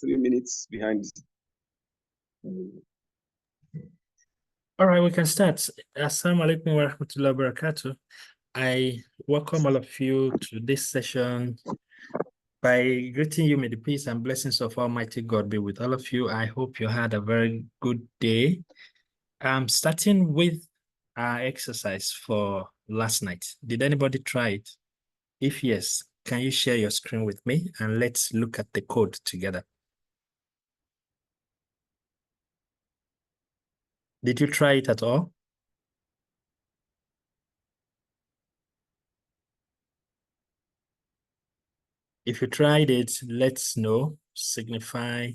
3 minutes behind. All right, we can start. Assalamu alaikum wa rahmatullahi wa barakatuh. I welcome all of you to this session by greeting you. May the peace and blessings of Almighty God be with all of you. I hope you had a very good day. I'm starting with our exercise for last night. Did anybody try it? If yes, can you share your screen with me and let's look at the code together. Did you try it at all? If you tried it, let's know, signify,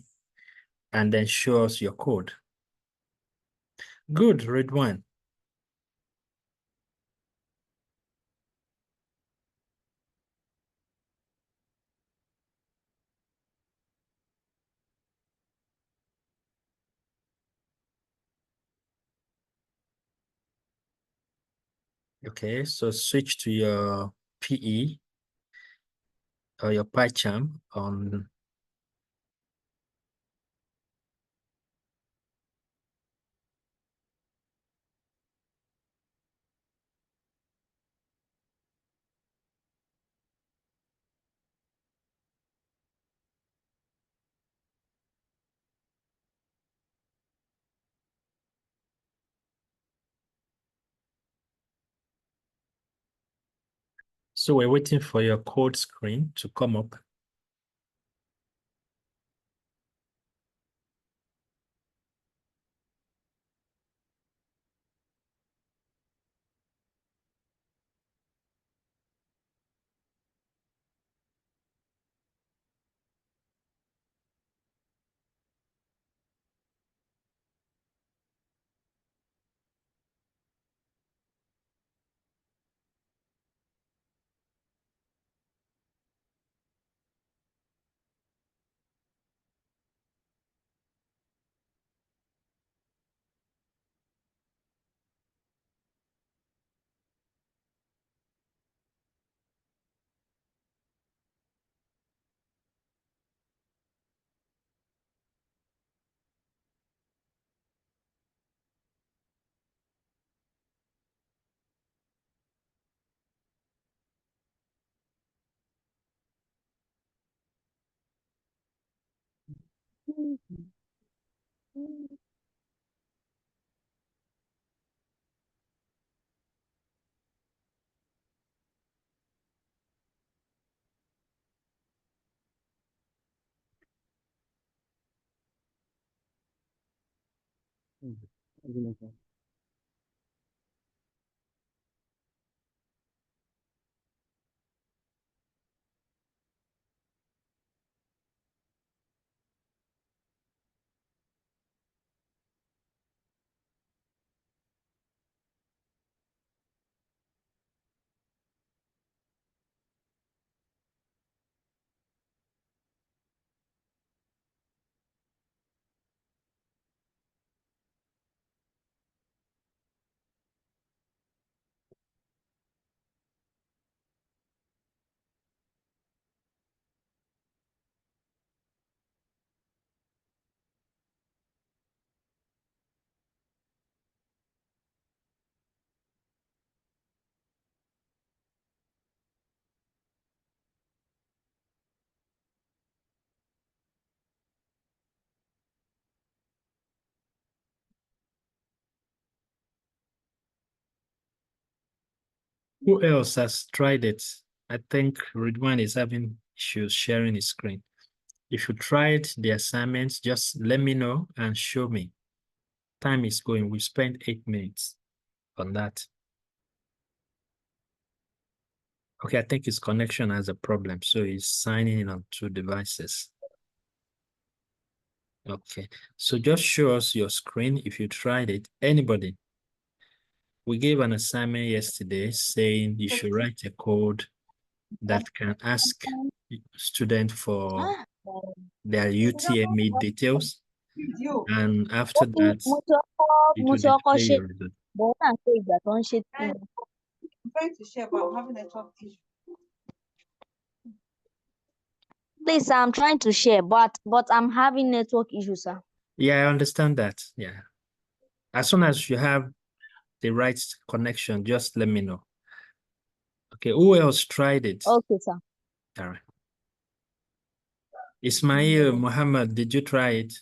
and then show us your code. Good, read one. Okay, so switch to your PE or your PyCharm on so we're waiting for your code screen to come up. Who else has tried it? I think Ridwan is having issues sharing his screen. If you tried the assignments, just let me know and show me. Time is going. We spent 8 minutes on that. Okay, I think his connection has a problem, so he's signing in on 2 devices. Okay, so just show us your screen if you tried it. Anybody? We gave an assignment yesterday saying you should write a code that can ask student for their UTME details. And after that, it will display your result. I'm trying to share, but I'm having a network issue. Please, sir, I'm trying to share, but I'm having network issues, sir. Yeah, I understand that. Yeah. As soon as you have the right connection, just let me know. Okay, who else tried it? Okay, sir. All right. Ismail, Muhammad, did you try it?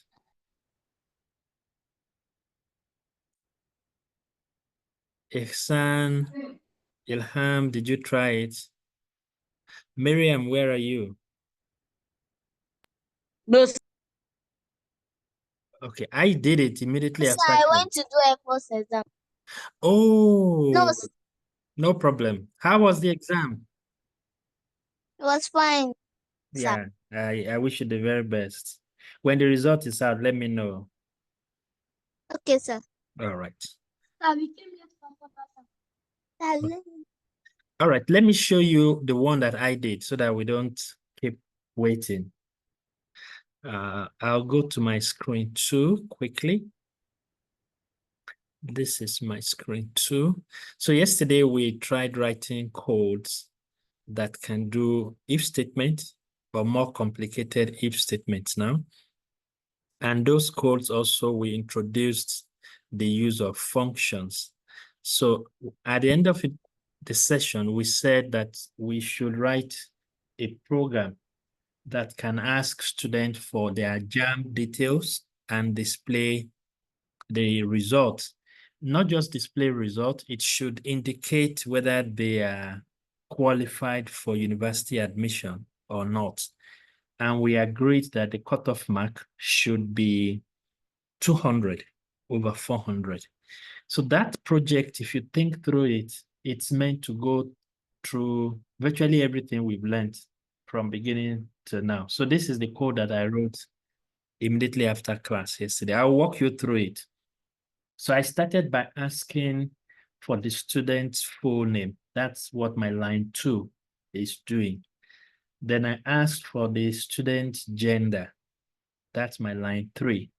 Ihsan, Ilham, did you try it? Miriam, where are you? No, sir, Okay, I did it immediately after I class. went to do a course exam. No, Oh, sir, no problem. How was the exam? it was fine, sir. Yeah, I wish you the very best. When the result is out, let me know. Okay, sir. All right. We came here to talk. All right, let me show you the one that I did so that we don't keep waiting. I'll go to my screen two quickly. This is my screen two. So yesterday we tried writing codes that can do if statements, but more complicated if statements now. And those codes also, we introduced the use of functions. So at the end of the session, we said that we should write a program that can ask students for their JAM details and display the result. Not just display result, it should indicate whether they are qualified for university admission or not. And we agreed that the cutoff mark should be 200 over 400. So that project, if you think through it, it's meant to go through virtually everything we've learned from beginning to now. So this is the code that I wrote immediately after class yesterday. I'll walk you through it. So I started by asking for the student's full name. That's what my line 2 is doing. Then I asked for the student's gender. That's my line 3.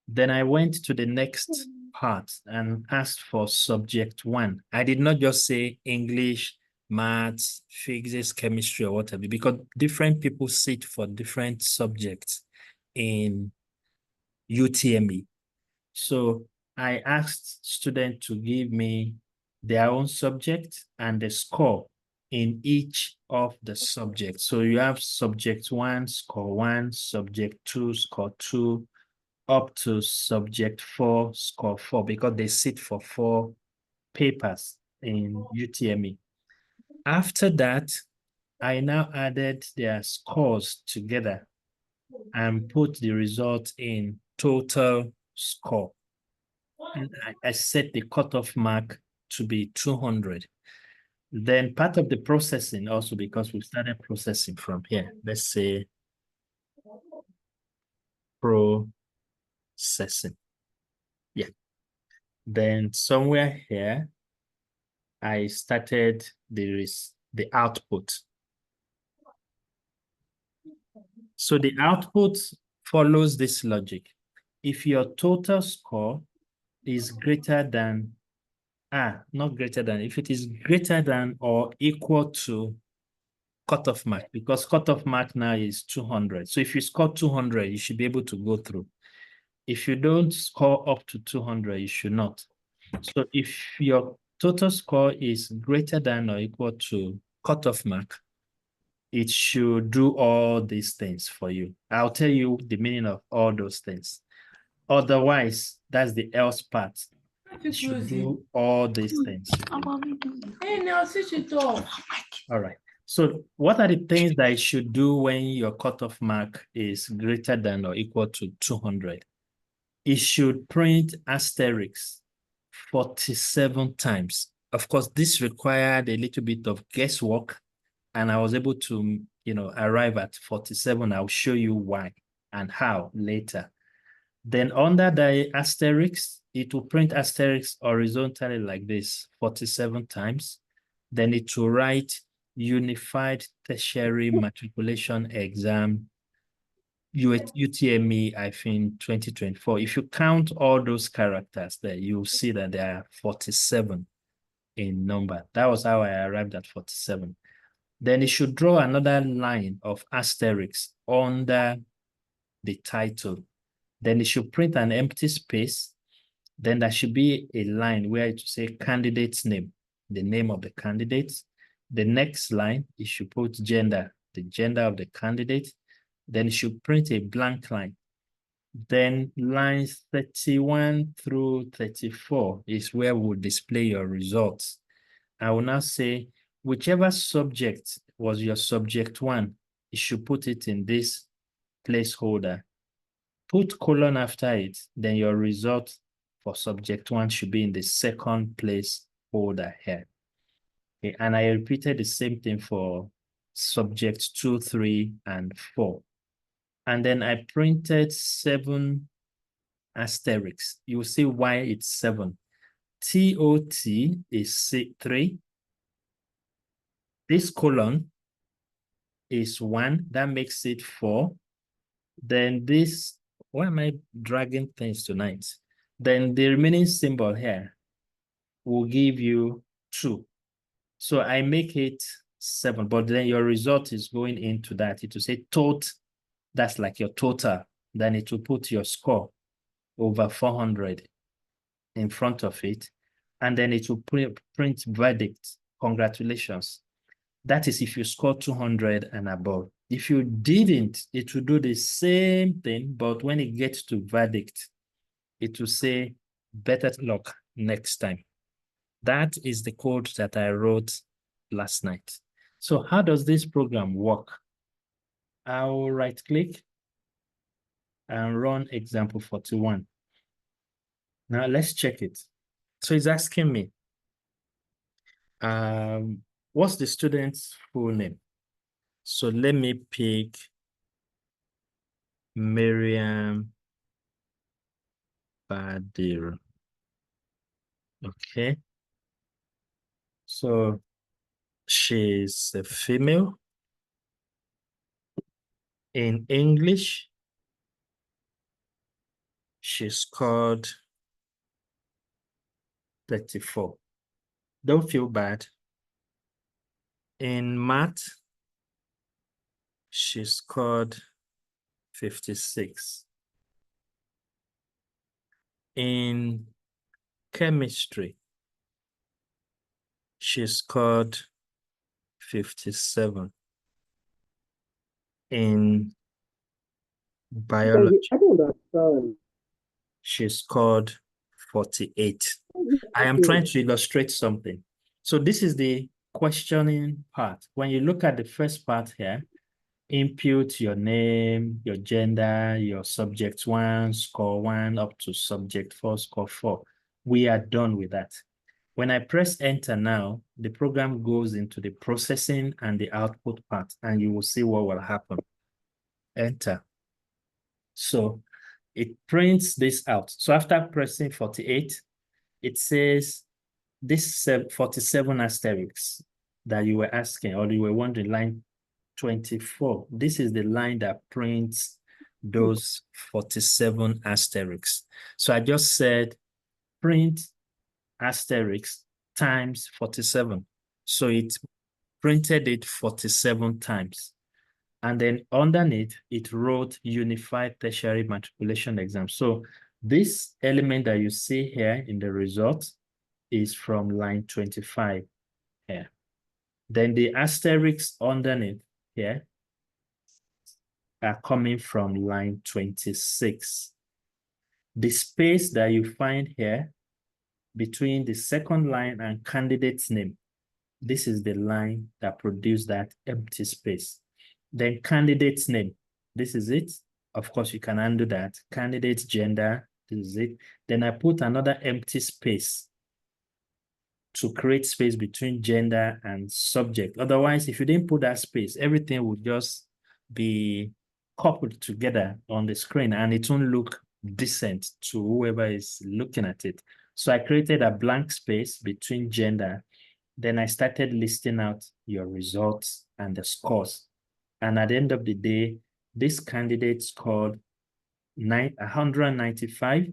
Then I went to the next part and asked for subject 1. I did not just say English, maths, physics, chemistry, or whatever, because different people sit for different subjects in UTME. So I asked students to give me their own subject and the score in each of the subjects. So you have subject 1, score 1, subject 2, score 2, up to subject 4, score 4, because they sit for 4 papers in UTME. After that, I now added their scores together and put the result in total score. And I set the cutoff mark to be 200. Then part of the processing also, because we started processing from here, let's say processing. Yeah. Then somewhere here, I started the output. So the output follows this logic. If your total score is greater than, not greater than, if it is greater than or equal to cutoff mark, because cutoff mark now is 200. So if you score 200, you should be able to go through. If you don't score up to 200, you should not. So if your total score is greater than or equal to cutoff mark, it should do all these things for you. I'll tell you the meaning of all those things. Otherwise, that's the else part. It should do all these things. Hey, now switch it off. All right. So what are the things that it should do when your cutoff mark is greater than or equal to 200? It should print asterisk 47 times. Of course, this required a little bit of guesswork, and I was able to, arrive at 47. I'll show you why and how later. Then under the asterisk, it will print asterisk horizontally like this, 47 times. Then it will write Unified Tertiary Matriculation Exam, UTME, I think 2024. If you count all those characters there, you'll see that there are 47 in number. That was how I arrived at 47. Then it should draw another line of asterisk under the title. Then it should print an empty space. Then there should be a line where it should say candidate's name, the name of the candidate. The next line, it should put gender, the gender of the candidate. Then it should print a blank line. Then lines 31 through 34 is where we'll display your results. I will now say, whichever subject was your subject 1, you should put it in this placeholder. Put colon after it, then your result for subject 1 should be in the second placeholder here. Okay, and I repeated the same thing for subject 2, 3, and 4. And then I printed 7 asterisks. You'll see why it's 7. TOT is 3. This colon is 1. That makes it 4. Then this, why am I dragging things tonight? Then the remaining symbol here will give you 2. So I make it 7, but then your result is going into that. It will say tot, that's like your total. Then it will put your score over 400 in front of it. And then it will print verdict, congratulations. That is if you score 200 and above. If you didn't, it will do the same thing, but when it gets to verdict, it will say better luck next time. That is the code that I wrote last night. So how does this program work? I'll right-click and run example 41. Now let's check it. So it's asking me, what's the student's full name? So let me pick Miriam Badir. Okay. So she's a female. In English, she scored 34. Don't feel bad. In math, she scored 56. In chemistry, she scored 57. In biology, she scored 48. I am trying to illustrate something. So this is the questioning part. When you look at the first part here, input your name, your gender, your subject 1, score 1, up to subject 4, score 4. We are done with that. When I press enter now, the program goes into the processing and the output part, and you will see what will happen. Enter. So it prints this out. So after pressing 48, it says this 47 asterisks that you were asking, or you were wondering, line 24. This is the line that prints those 47 asterisks. So I just said print asterisk times 47. So it printed it 47 times. And then underneath, it wrote Unified Tertiary Matriculation Exam. So this element that you see here in the result is from line 25 here. Then the asterisks underneath here are coming from line 26. The space that you find here between the second line and candidate's name, this is the line that produced that empty space. Then candidate's name, this is it. Of course, you can undo that. Candidate's gender, this is it. Then I put another empty space to create space between gender and subject. Otherwise, if you didn't put that space, everything would just be coupled together on the screen and it won't look decent to whoever is looking at it. So I created a blank space between gender. Then I started listing out your results and the scores. And at the end of the day, this candidate scored 195.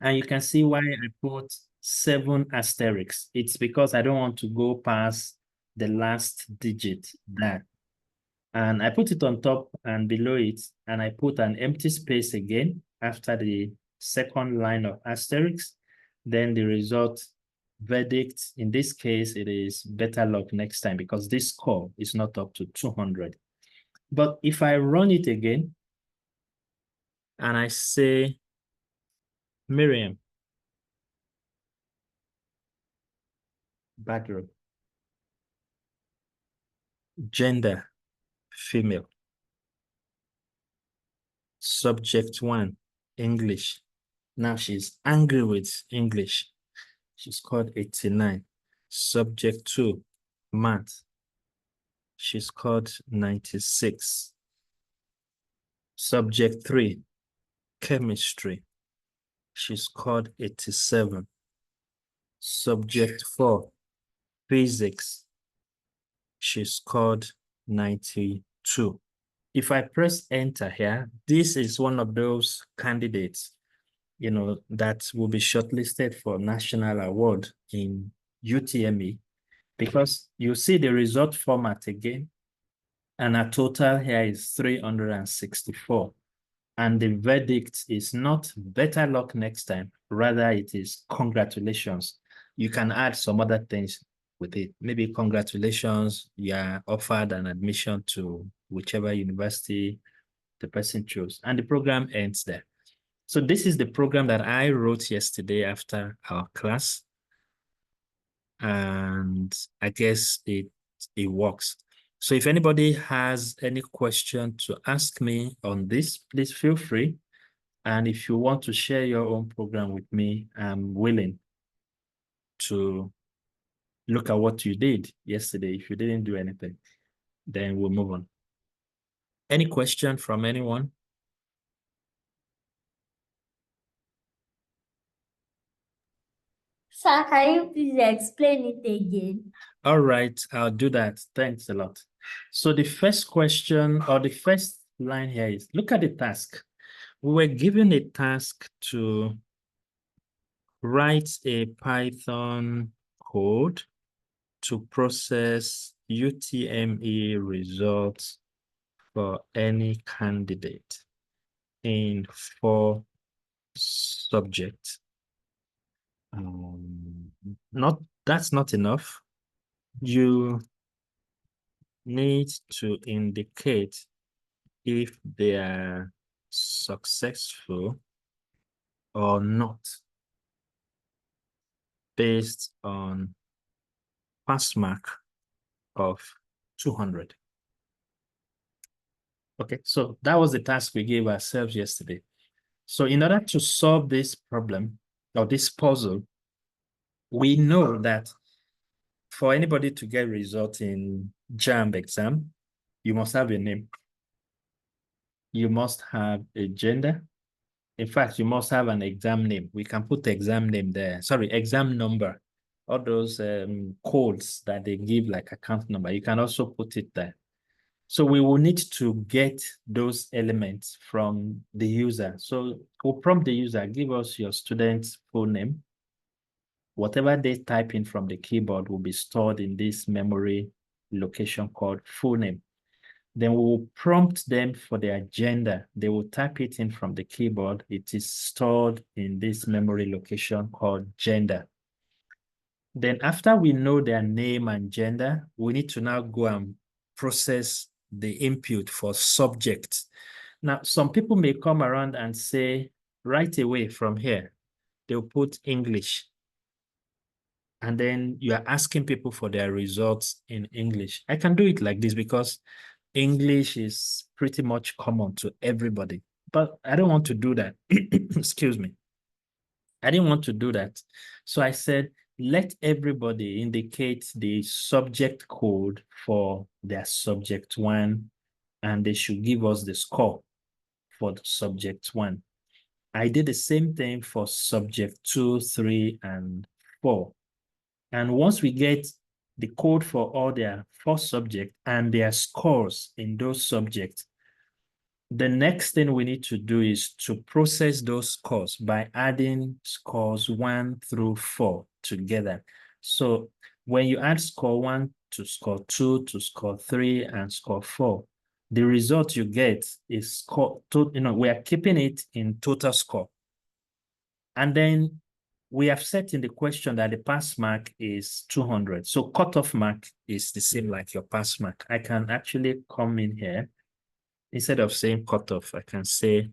And you can see why I put 7 asterisks. It's because I don't want to go past the last digit there. And I put it on top and below it, and I put an empty space again after the second line of asterisk. Then the result verdict, in this case, it is better luck next time because this score is not up to 200. But if I run it again and I say, Miriam, bathroom, gender, female, subject 1, English. Now she's angry with English. She scored 89. Subject 2, math. She scored 96. Subject 3, chemistry. She scored 87. Subject 4, physics. She scored 92. If I press enter here, this is one of those candidates, that will be shortlisted for national award in UTME, because you see the result format again, and our total here is 364. And the verdict is not better luck next time, rather it is congratulations. You can add some other things with it. Maybe congratulations, you are offered an admission to whichever university the person chose, and the program ends there. So this is the program that I wrote yesterday after our class, and I guess it works. So if anybody has any question to ask me on this, please feel free. And if you want to share your own program with me, I'm willing to look at what you did yesterday. If you didn't do anything, then we'll move on. Any question from anyone? Sir, can you please explain it again? All right, I'll do that. Thanks a lot. So the first question or the first line here is, look at the task. We were given a task to write a Python code to process UTME results for any candidate in 4 subjects. That's not enough. You need to indicate if they are successful or not based on pass mark of 200. Okay, so that was the task we gave ourselves yesterday. So in order to solve this problem or this puzzle, we know that for anybody to get result in JAMB exam, you must have a name. You must have a gender. In fact, you must have an exam name. We can put the exam name there. Sorry, exam number. All those codes that they give, like account number, you can also put it there. So we will need to get those elements from the user. So we'll prompt the user, give us your student's full name. Whatever they type in from the keyboard will be stored in this memory location called full name. Then we will prompt them for their gender. They will type it in from the keyboard. It is stored in this memory location called gender. Then after we know their name and gender, we need to now go and process the input for subject. Now, some people may come around and say, right away from here, they'll put English. And then you are asking people for their results in English. I can do it like this because English is pretty much common to everybody, but I don't want to do that. Excuse me. I didn't want to do that. So I said, let everybody indicate the subject code for their subject 1, and they should give us the score for the subject 1. I did the same thing for subject 2, 3, and 4. And once we get the code for all their 4 subjects and their scores in those subjects, the next thing we need to do is to process those scores by adding scores 1 through 4 together. So when you add score 1 to score 2, to score 3, and score 4. The result you get is score, we are keeping it in total score. And then we have set in the question that the pass mark is 200. So cutoff mark is the same like your pass mark. I can actually come in here. Instead of saying cutoff, I can say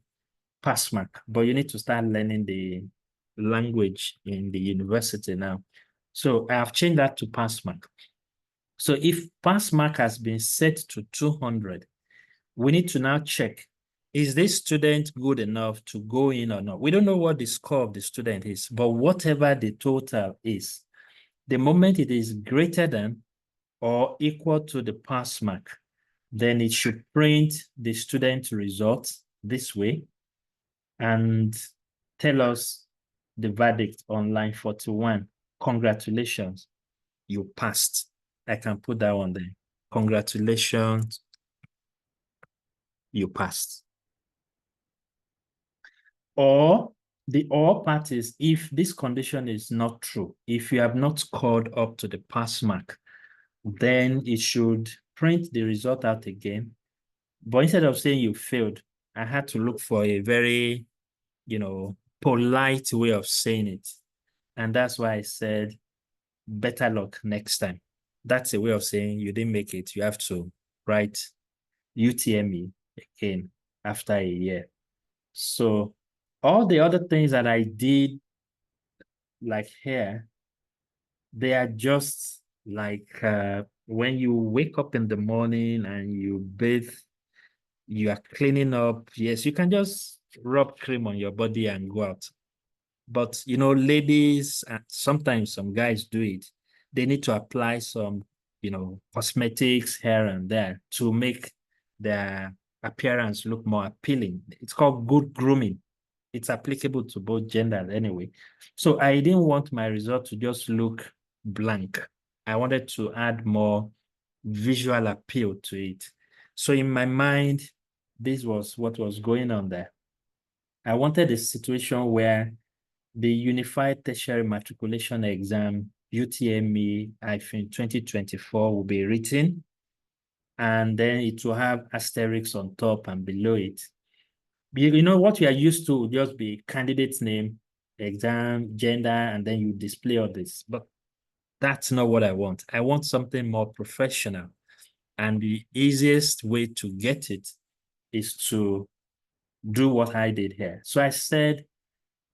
pass mark. But you need to start learning the language in the university now. So I have changed that to pass mark. So if pass mark has been set to 200, we need to now check, is this student good enough to go in or not? We don't know what the score of the student is, but whatever the total is, the moment it is greater than or equal to the pass mark, then it should print the student results this way and tell us the verdict on line 41. Congratulations, you passed. I can put that one there. Congratulations, you passed. Or the or part is if this condition is not true, if you have not scored up to the pass mark, then it should print the result out again. But instead of saying you failed, I had to look for a very, polite way of saying it. And that's why I said, better luck next time. That's a way of saying you didn't make it. You have to write UTME again after a year. So all the other things that I did, like here, they are just like when you wake up in the morning and you bathe, you are cleaning up. Yes, you can just rub cream on your body and go out. But, ladies, and sometimes some guys do it. They need to apply some, cosmetics here and there to make their appearance look more appealing. It's called good grooming. It's applicable to both genders anyway. So I didn't want my result to just look blank. I wanted to add more visual appeal to it. So in my mind, this was what was going on there. I wanted a situation where the Unified Tertiary Matriculation Exam, UTME-2024, will be written, and then it will have asterisks on top and below it. What we are used to will just be candidate's name, exam, gender, and then you display all this. But that's not what I want. I want something more professional. And the easiest way to get it is to do what I did here. So I said,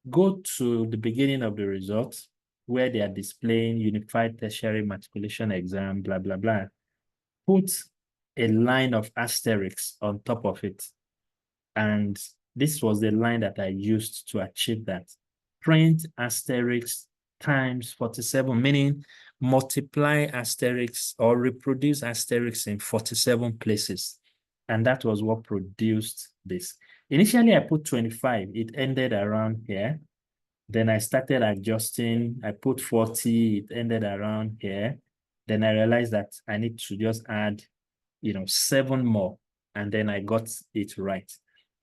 go to the beginning of the results where they are displaying Unified Tertiary Matriculation Exam, blah, blah, blah. Put a line of asterisks on top of it. And this was the line that I used to achieve that. Print asterisks times 47, meaning multiply asterisks or reproduce asterisks in 47 places. And that was what produced this. Initially, I put 25. It ended around here. Then I started adjusting. I put 40. It ended around here. Then I realized that I need to just add, 7 more. And then I got it right.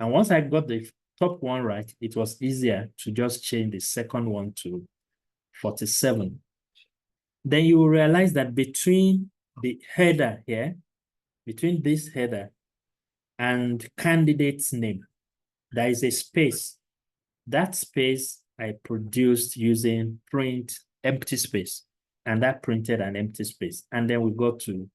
And once I got the top one right, it was easier to just change the second one to 47. Then you will realize that between the header here, between this header and candidate's name, there is a space. That space I produced using print empty space, and that printed an empty space. And then we go to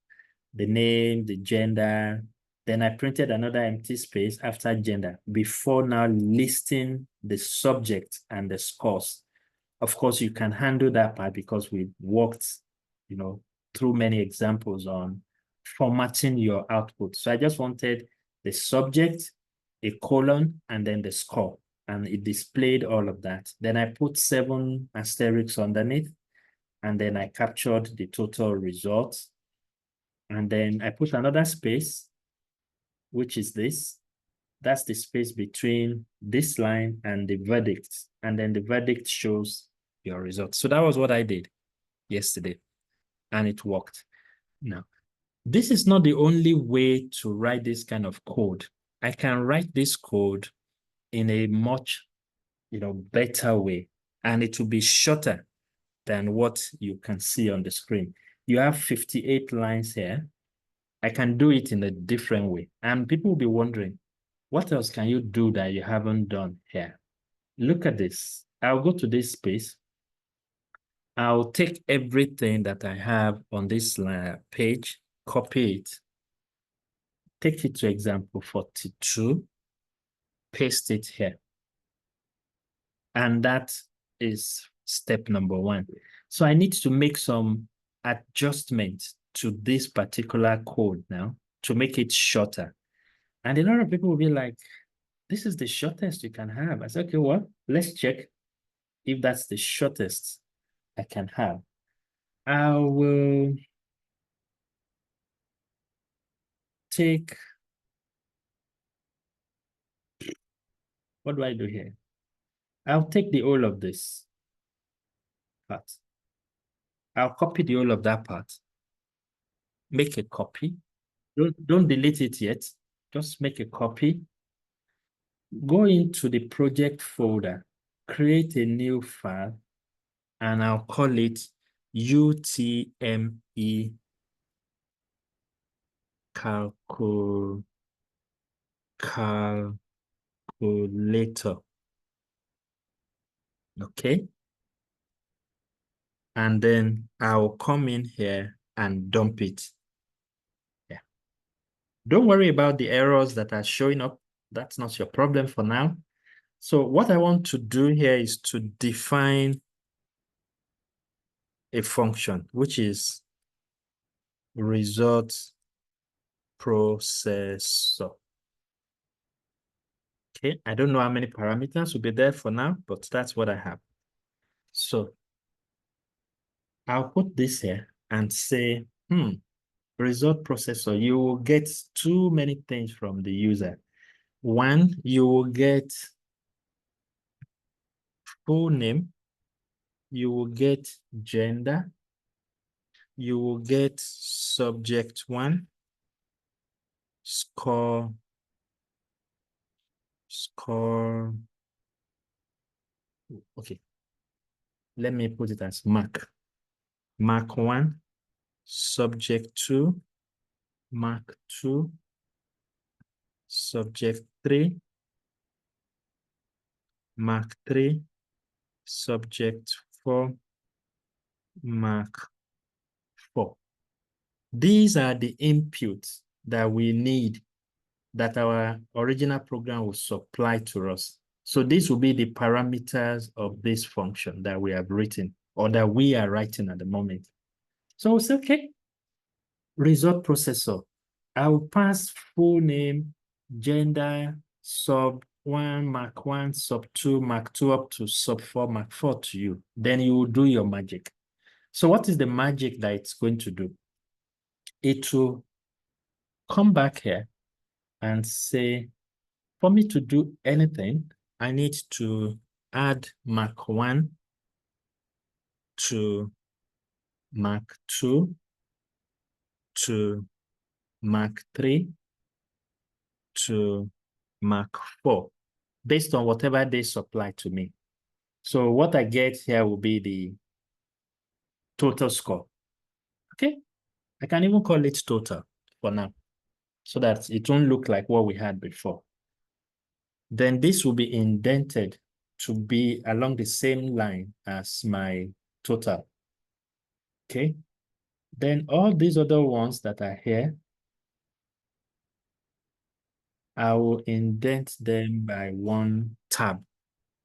the name, the gender. Then I printed another empty space after gender before now listing the subject and the scores. Of course, you can handle that part because we worked, through many examples on formatting your output. So I just wanted the subject, a colon, and then the score. And it displayed all of that. Then I put 7 asterisks underneath, and then I captured the total results. And then I put another space, which is this. That's the space between this line and the verdict. And then the verdict shows your results. So that was what I did yesterday, and it worked. Now, this is not the only way to write this kind of code. I can write this code in a much, better way, and it will be shorter than what you can see on the screen. you have 58 lines here. I can do it in a different way. And people will be wondering, what else can you do that you haven't done here? Look at this. I'll go to this space. I'll take everything that I have on this page, copy it, take it to example 42, paste it here. And that is step number 1. So I need to make some adjustments to this particular code now to make it shorter. And a lot of people will be like, this is the shortest you can have. I said, okay, well, let's check if that's the shortest I can have. I will take, what do I do here? I'll take the whole of this part. I'll copy the whole of that part. Make a copy. Don't delete it yet. Just make a copy. Go into the project folder, create a new file, and I'll call it UTME calculator. Okay. And then I'll come in here and dump it. Yeah. Don't worry about the errors that are showing up. That's not your problem for now. So what I want to do here is to define a function, which is result processor. Okay, I don't know how many parameters will be there for now, but that's what I have. So I'll put this here and say, result processor, you will get too many things from the user. One, you will get full name, you will get gender, you will get subject 1, score, okay. Let me put it as mark. Mark 1, subject 2, mark 2, subject 3, mark 3, subject 4, mark 4. These are the inputs that we need that our original program will supply to us. So these will be the parameters of this function that we have written or that we are writing at the moment. So we'll say, okay, result processor. I will pass full name, gender, sub 1, mark 1, sub 2, mark 2, up to sub 4, mark 4 to you. Then you will do your magic. So what is the magic that it's going to do? It will come back here and say, for me to do anything, I need to add mark 1 to mark 2 to mark 3 to mark 4, based on whatever they supply to me. So what I get here will be the total score. Okay, I can even call it total for now, so that it won't look like what we had before. Then this will be indented to be along the same line as my total. Okay, then all these other ones that are here, I will indent them by 1 tab.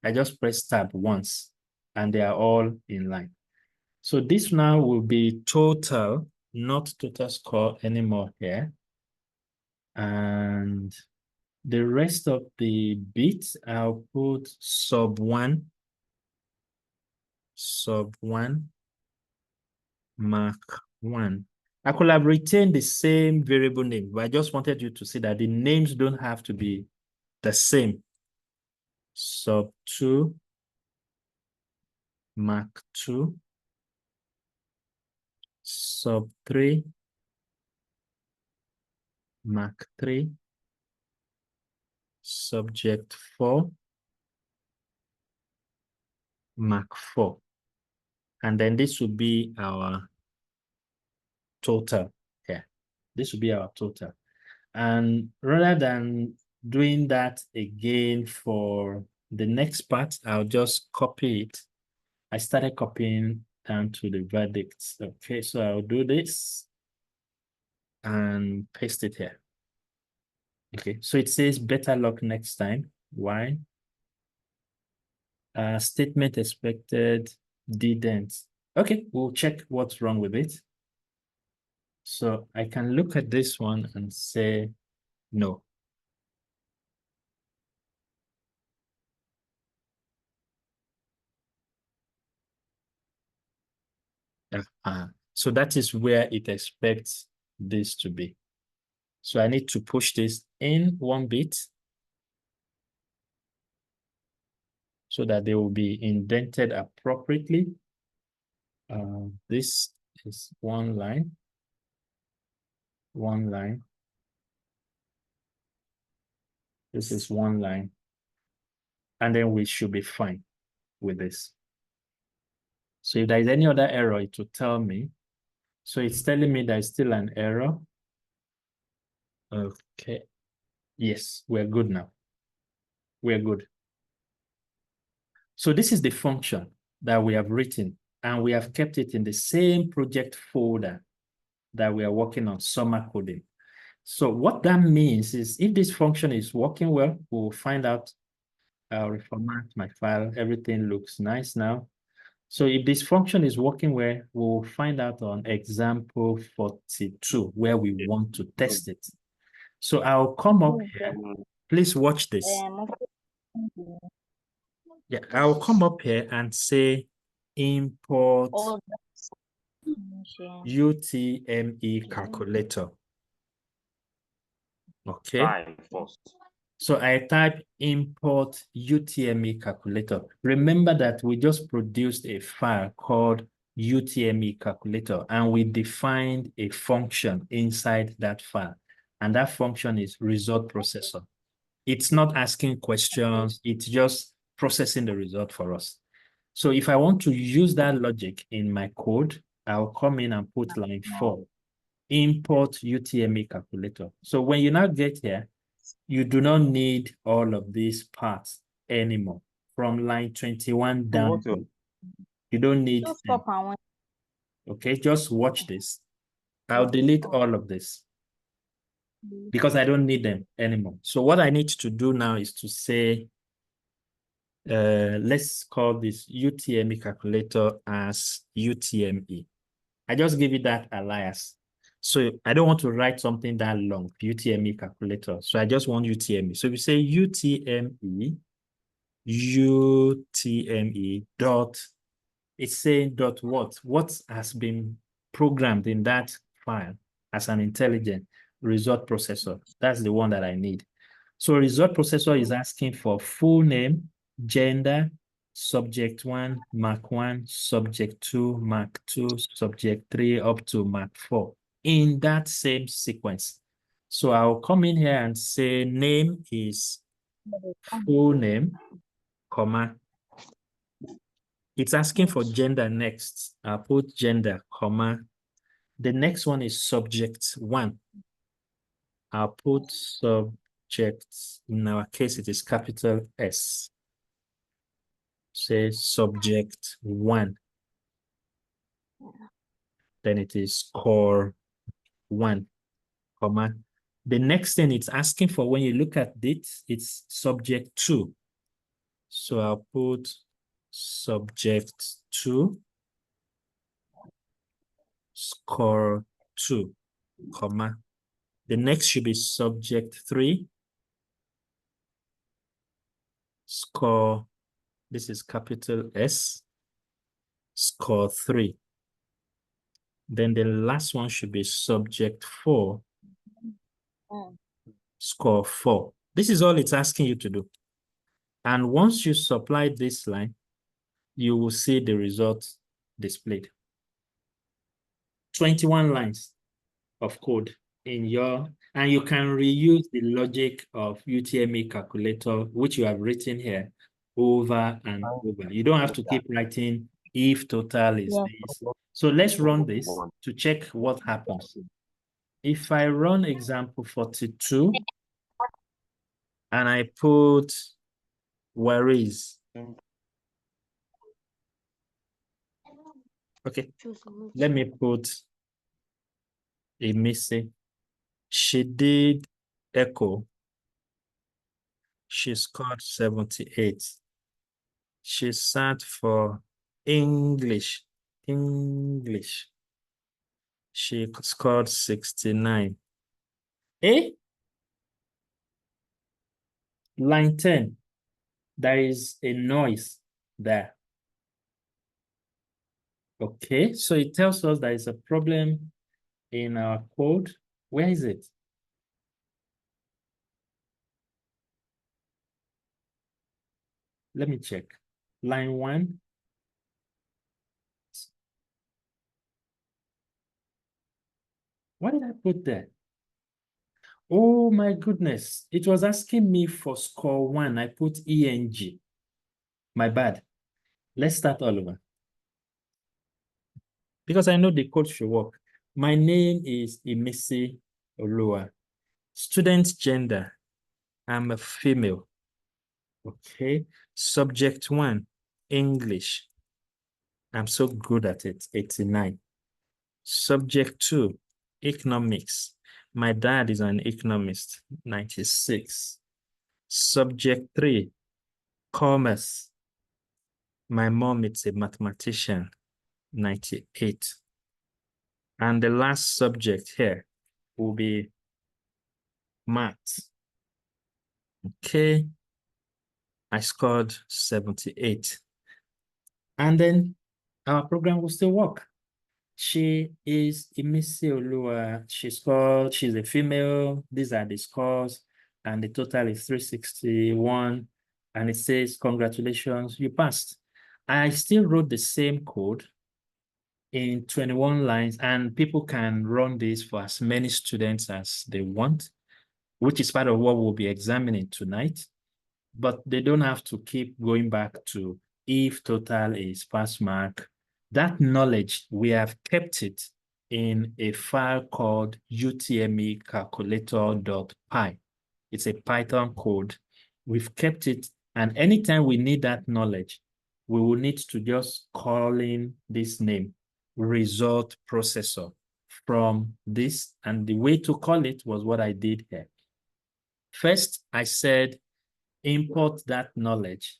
I just press tab once and they are all in line. So this now will be total, not total score anymore here. And the rest of the bits, I'll put sub 1, mark 1. I could have retained the same variable name, but I just wanted you to see that the names don't have to be the same. Sub 2, mark 2, sub 3, mark 3, subject 4, mark 4. And then this will be our total here. This will be our total. And rather than doing that again for the next part, I'll just copy it. I started copying down to the verdicts. Okay, so I'll do this and paste it here. Okay, so it says better luck next time. Why? Statement expected, didn't. Okay, we'll check what's wrong with it. So I can look at this one and say no. So that is where it expects this to be. So I need to push this in one bit so that they will be indented appropriately. This is one line. This is one line. And then we should be fine with this. So if there is any other error, it will tell me. So it's telling me there's still an error. Okay. Yes, we're good now. We're good. So this is the function that we have written, and we have kept it in the same project folder that we are working on, summer coding. So what that means is if this function is working well, we'll find out. I'll reformat my file. Everything looks nice now. So if this function is working well, we'll find out on example 42, where we want to test it. So I'll come up here. Please watch this. Yeah, I'll come up here and say import UTME calculator. Okay. So I type import UTME calculator. Remember that we just produced a file called UTME calculator, and we defined a function inside that file. And that function is result processor. It's not asking questions. It's just processing the result for us. So if I want to use that logic in my code, I'll come in and put line 4, import UTME calculator. So when you now get here, you do not need all of these parts anymore. From line 21 down, you don't need them. Okay, just watch this. I'll delete all of this because I don't need them anymore. So what I need to do now is to say, let's call this UTME calculator as UTME. I just give it that alias. So I don't want to write something that long, UTME calculator. So I just want UTME. So if you say UTME dot, it's saying dot what? What has been programmed in that file as an intelligent result processor? That's the one that I need. So result processor is asking for full name, gender, subject 1, mark 1, subject 2, mark 2, subject 3, up to mark 4 in that same sequence. So I'll come in here and say name is full name, comma. It's asking for gender next. I'll put gender, comma. The next one is subject 1. I'll put subject, in our case, it is capital S. Say subject 1. Then it is score 1, comma. The next thing it's asking for, when you look at it, it's subject 2. So I'll put subject 2, score 2, comma. The next should be subject 3, score, this is capital S, score 3. Then the last one should be subject 4, score 4. This is all it's asking you to do. And once you supply this line, you will see the result displayed. 21 lines of code in your, and you can reuse the logic of UTME calculator, which you have written here, over and over. You don't have to keep writing if total is this. So let's run this to check what happens. If I run example 42 and I put where is, okay, let me put a missing. She did echo. She scored 78. She sat for English. English. She scored 69. Eh? Line 10. There is a noise there. Okay, so it tells us there is a problem in our code. Where is it? Let me check. Line 1. What did I put there? Oh my goodness. It was asking me for score 1. I put ENG. My bad. Let's start all over. Because I know the code should work. My name is Imisi Olua. Student gender, I'm a female. Okay. Subject 1, English. I'm so good at it, 89. Subject 2, economics. My dad is an economist, 96. Subject 3, commerce. My mom is a mathematician, 98. And the last subject here will be math. Okay. I scored 78. And then our program will still work. She is Imisi Olua. She's a female. These are the scores. And the total is 361. And it says, congratulations, you passed. I still wrote the same code in 21 lines, and people can run this for as many students as they want, which is part of what we'll be examining tonight. But they don't have to keep going back to if total is pass mark. That knowledge, we have kept it in a file called utmecalculator.py. It's a Python code. We've kept it, and anytime we need that knowledge, we will need to just call in this name, result processor, from this. And the way to call it was what I did here. First, I said, import that knowledge.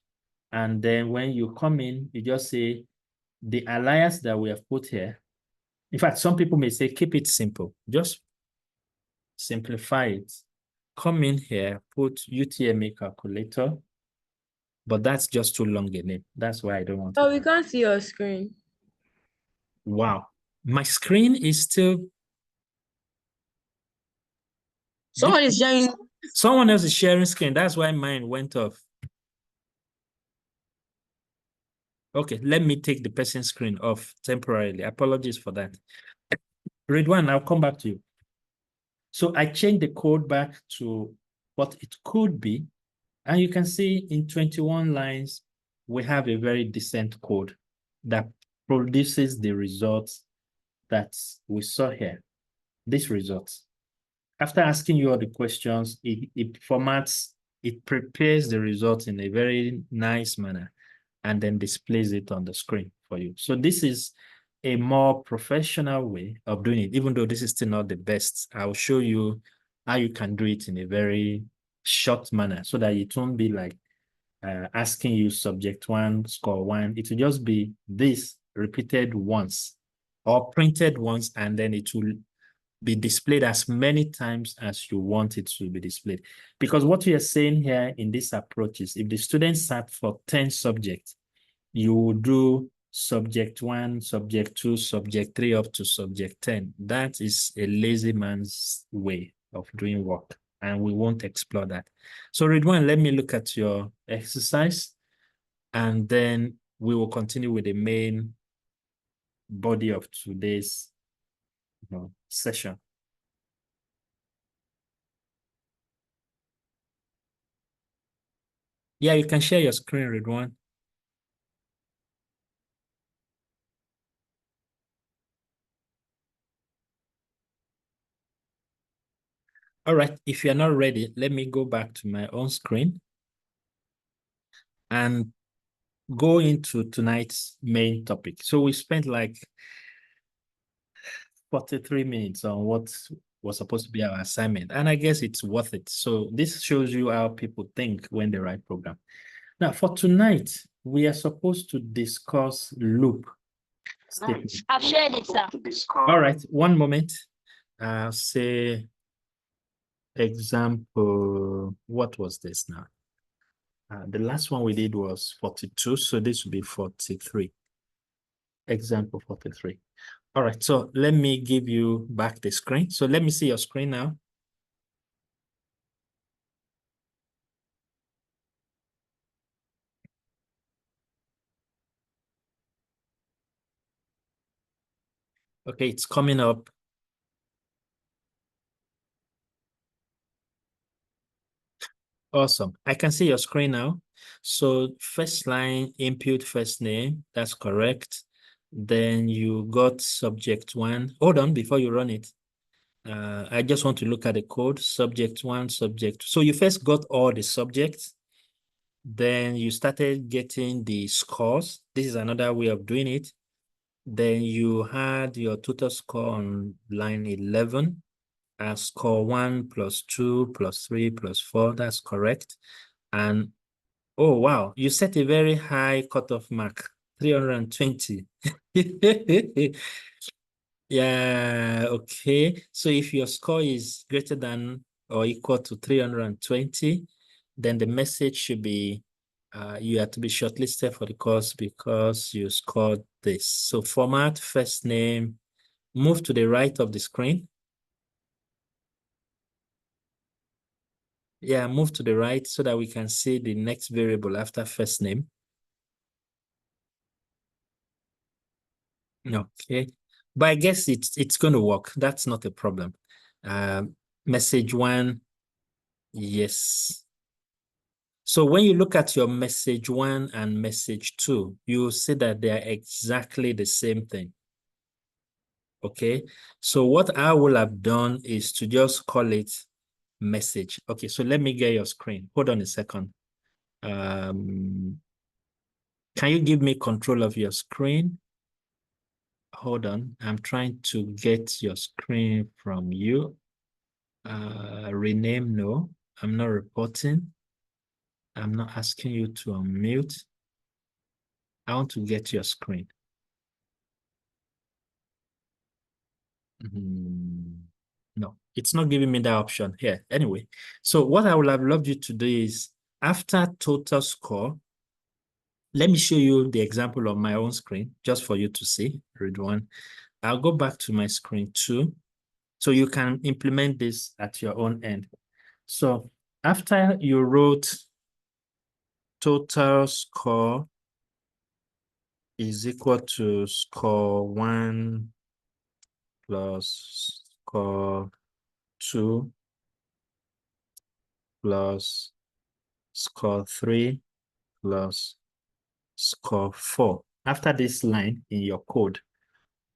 And then when you come in, you just say the alias that we have put here. In fact, some people may say, keep it simple. Just simplify it. Come in here, put UTMA calculator, but that's just too long a name. That's why I don't want Oh, it. we can't see your screen. Wow. My screen is still... Someone is sharing. Someone else is sharing screen. That's why mine went off. Okay, let me take the person's screen off temporarily. Apologies for that. Ridwan, I'll come back to you. So I changed the code back to what it could be. And you can see in 21 lines, we have a very decent code that produces the results that we saw here. These results. After asking you all the questions, it formats, it prepares the results in a very nice manner and then displays it on the screen for you. So this is a more professional way of doing it, even though this is still not the best. I'll show you how you can do it in a very short manner so that it won't be like asking you subject 1, score 1. It will just be this repeated once or printed once, and then it will be displayed as many times as you want it to be displayed. Because what we are saying here in this approach is if the student sat for 10 subjects, you will do subject 1, subject 2, subject 3, up to subject 10. That is a lazy man's way of doing work, and we won't explore that. So Ridwan, let me look at your exercise, and then we will continue with the main body of today's session. Yeah, you can share your screen, Ridwan. All right, if you're not ready, let me go back to my own screen and go into tonight's main topic. So we spent like 43 minutes on what was supposed to be our assignment, and I guess it's worth it. So this shows you how people think when they write program. Now, for tonight, we are supposed to discuss loop statement. I've shared it, sir. All right, one moment. Say example, what was this now? The last one we did was 42, so this will be 43. Example 43. All right, so let me give you back the screen. So let me see your screen now. Okay, it's coming up. Awesome. I can see your screen now. So first line, input first name, that's correct. Then you got subject one. Hold on before you run it. I just want to look at the code, subject one, subject. So you first got all the subjects. Then you started getting the scores. This is another way of doing it. Then you had your total score on line 11. Score 1 plus 2 plus 3 plus 4. That's correct. And oh, wow, you set a very high cutoff mark, 320. Yeah, okay. So if your score is greater than or equal to 320, then the message should be you have to be shortlisted for the course because you scored this. So format, first name, move to the right of the screen. Yeah, move to the right so that we can see the next variable after first name. Okay. But I guess it's going to work. That's not a problem. Message one, yes. So when you look at your message one and message two, you see that they are exactly the same thing. Okay. So what I will have done is to just call it message. Okay. So let me get your screen. Hold on a second. Can you give me control of your screen? Hold on. I'm trying to get your screen from you. Rename, no. I'm not reporting. I'm not asking you to unmute. I want to get your screen. No, it's not giving me that option here. Anyway, so what I would have loved you to do is after total score, let me show you the example on my own screen just for you to see. Read one. I'll go back to my screen too. So you can implement this at your own end. So after you wrote total score is equal to score 1 plus score 2 plus score 3 plus score 4. After this line in your code,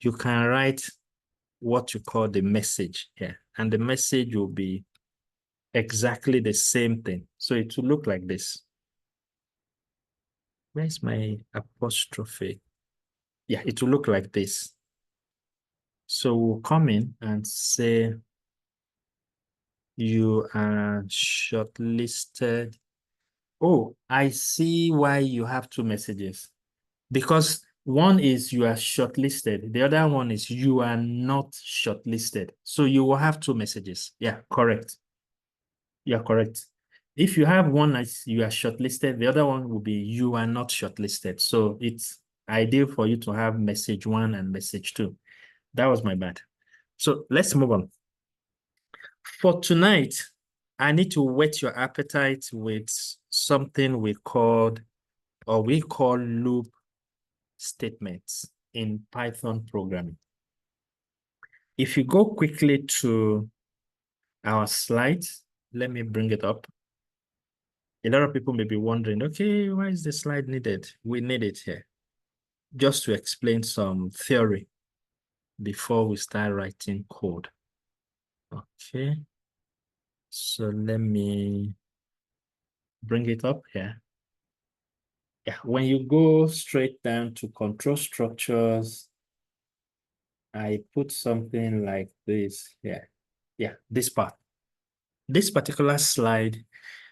you can write what you call the message here. And the message will be exactly the same thing. So it will look like this. Where's my apostrophe? Yeah, it will look like this. So we'll come in and say you are shortlisted. Oh, I see why you have two messages. Because one is you are shortlisted. The other one is you are not shortlisted. So you will have two messages. Yeah, correct. Yeah, correct. If you have one as you are shortlisted, the other one will be you are not shortlisted. So it's ideal for you to have message one and message two. That was my bad. So let's move on. For tonight, I need to whet your appetite with something we call loop statements in Python programming. If you go quickly to our slides, let me bring it up. A lot of people may be wondering, okay, why is the slide needed? We need it here just to explain some theory before we start writing code. Okay. So let me bring it up here. Yeah, when you go straight down to control structures, I put something like this here. Yeah, this part. This particular slide,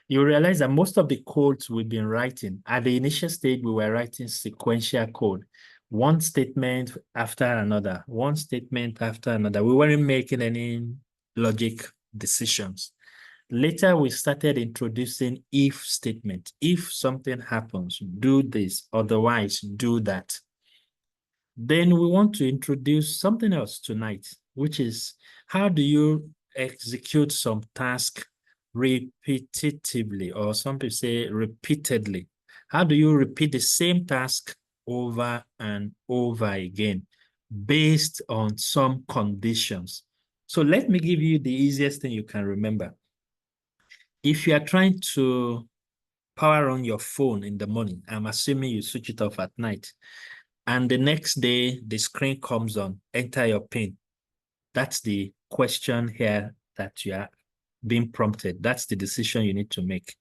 you realize that most of the codes we've been writing, at the initial stage, we were writing sequential code. One statement after another, one statement after another. We weren't making any logic decisions. Later, we started introducing if statement. If something happens, do this, otherwise do that. Then we want to introduce something else tonight, which is how do you execute some task repetitively, or some people say repeatedly? How do you repeat the same task over and over again based on some conditions? So let me give you the easiest thing you can remember. If you are trying to power on your phone in the morning, I'm assuming you switch it off at night, and the next day the screen comes on, enter your PIN. That's the question here that you are being prompted. That's the decision you need to make.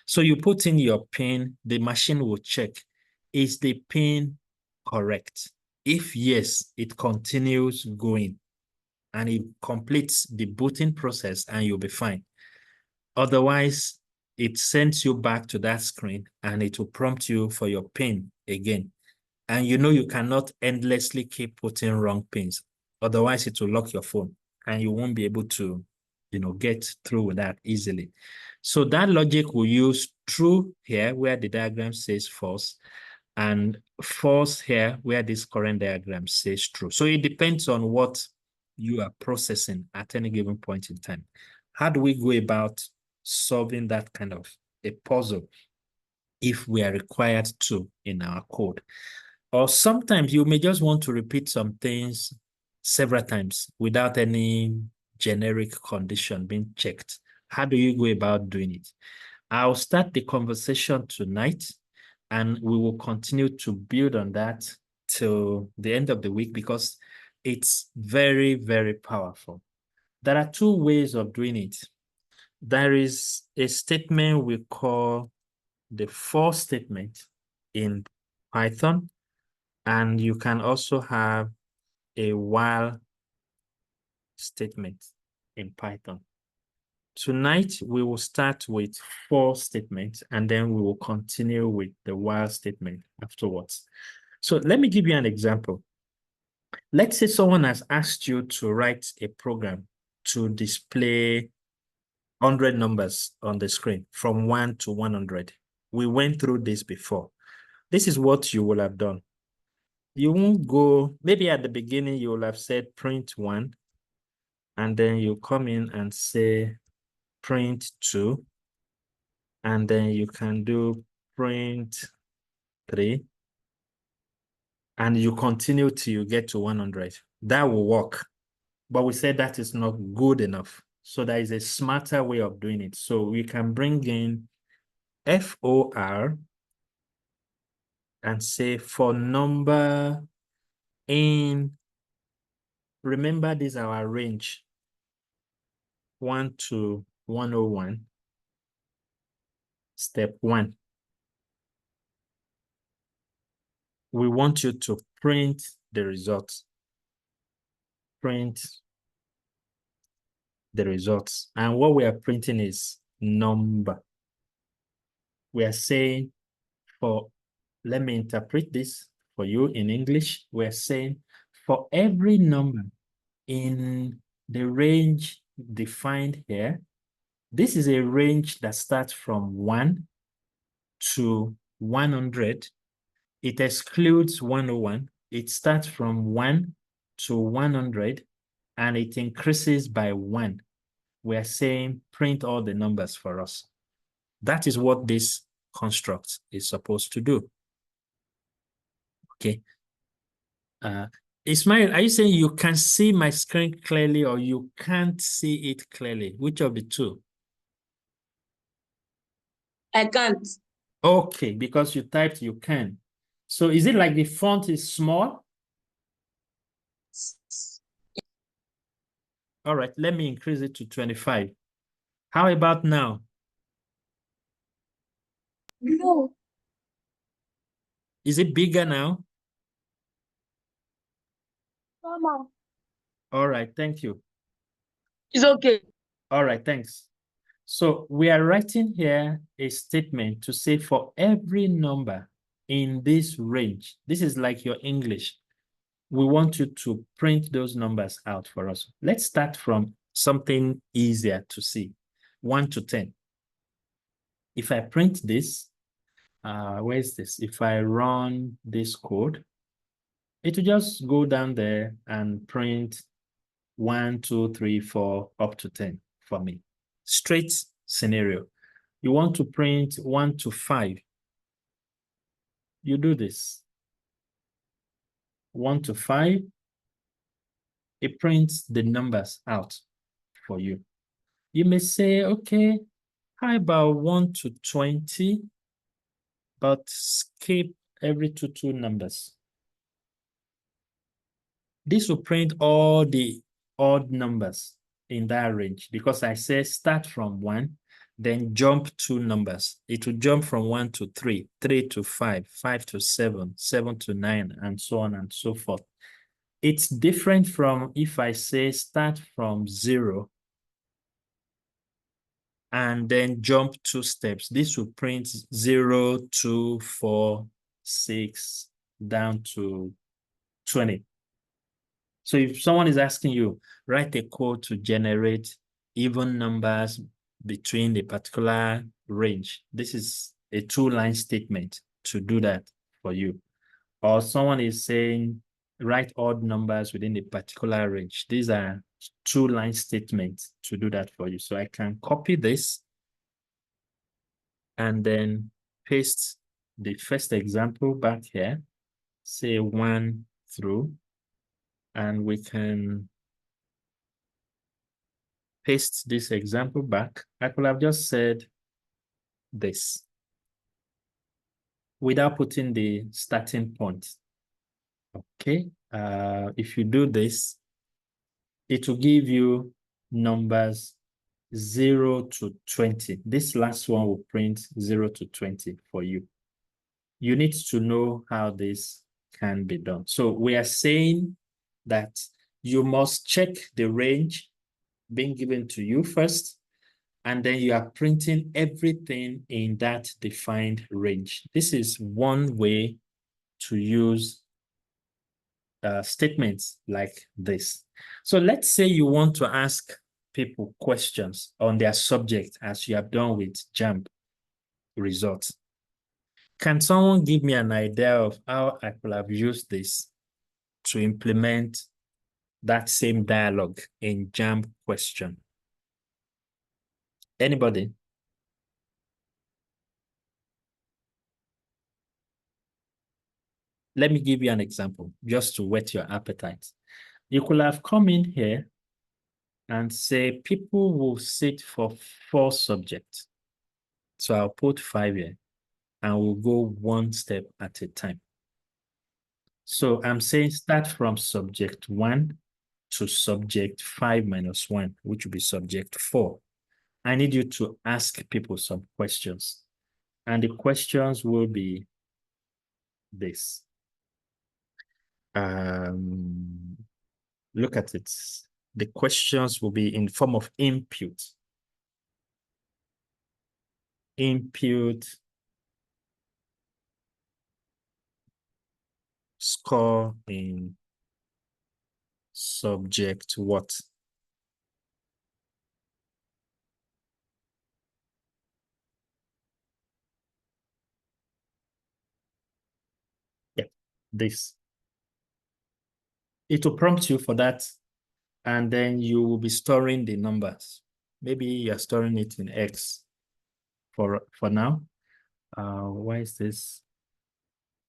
So you put in your PIN, the machine will check, is the PIN correct? If yes, it continues going and it completes the booting process and you'll be fine. Otherwise, it sends you back to that screen and it will prompt you for your PIN again. And you know you cannot endlessly keep putting wrong pins. Otherwise, it will lock your phone and you won't be able to, get through with that easily. So that logic will use true here where the diagram says false, and false here where this current diagram says true. So it depends on what you are processing at any given point in time. How do we go about solving that kind of a puzzle if we are required to in our code? Or sometimes you may just want to repeat some things several times without any generic condition being checked. How do you go about doing it? I'll start the conversation tonight, and we will continue to build on that till the end of the week because it's very, very powerful. There are two ways of doing it. There is a statement we call the for statement in Python, and you can also have a while statement in Python. Tonight, we will start with for statement, and then we will continue with the while statement afterwards. So let me give you an example. Let's say someone has asked you to write a program to display 100 numbers on the screen from 1 to 100. We went through this before. This is what you will have done. You won't go, maybe at the beginning, you will have said print 1, and then you come in and say print 2, and then you can do print 3, and you continue till you get to 100. That will work, but we said that is not good enough. So there is a smarter way of doing it. So we can bring in FOR and say for number in, remember this is our range, 1 to 101, step 1. We want you to print the results. Print the results. And what we are printing is number. We are saying let me interpret this for you in English. We're saying for every number in the range defined here, this is a range that starts from 1 to 100. It excludes 101. It starts from 1 to 100, and it increases by 1. We're saying print all the numbers for us. That is what this construct is supposed to do. Okay. Ismail, are you saying you can see my screen clearly or you can't see it clearly? Which of the two? I can't. Okay, because you typed you can. So is it like the font is small? All right, let me increase it to 25. How about now? No. Is it bigger now? Mama. All right, thank you. It's okay. All right, thanks. So we are writing here a statement to say for every number in this range, this is like your English. We want you to print those numbers out for us. Let's start from something easier to see, 1 to 10. If I print this, where is this? If I run this code, it will just go down there and print 1, 2, 3, 4, up to 10 for me. Straight scenario. You want to print 1 to 5. You do this. 1 to 5. It prints the numbers out for you. You may say, okay, how about 1 to 20, but skip every two numbers. This will print all the odd numbers in that range because I say start from 1, then jump 2 numbers. It will jump from 1 to 3, 3 to 5, 5 to 7, 7 to 9, and so on and so forth. It's different from if I say start from 0 and then jump 2 steps. This will print 0, 2, 4, 6, down to 20. So if someone is asking you, write a code to generate even numbers between a particular range, this is a 2-line statement to do that for you. Or someone is saying, write odd numbers within a particular range. These are 2-line statements to do that for you. So I can copy this and then paste the first example back here, say 1 through, and we can paste this example back. I could have just said this without putting the starting point. Okay, if you do this, it will give you numbers 0 to 20. This last one will print 0 to 20 for you. You need to know how this can be done. So we are saying that you must check the range being given to you first, and then you are printing everything in that defined range. This is one way to use statements like this. So let's say you want to ask people questions on their subject as you have done with JAMB results. Can someone give me an idea of how I could have used this to implement that same dialogue in JAMB question? Anybody? Let me give you an example just to whet your appetite. You could have come in here and say people will sit for 4 subjects. So I'll put 5 here and we'll go 1 step at a time. So I'm saying start from subject 1 to subject 5 minus 1, which will be subject 4. I need you to ask people some questions. And the questions will be this. Look at it. The questions will be in form of input. Input, score in subject what? Yeah, this. It will prompt you for that, and then you will be storing the numbers. Maybe you're storing it in X for now. Why is this?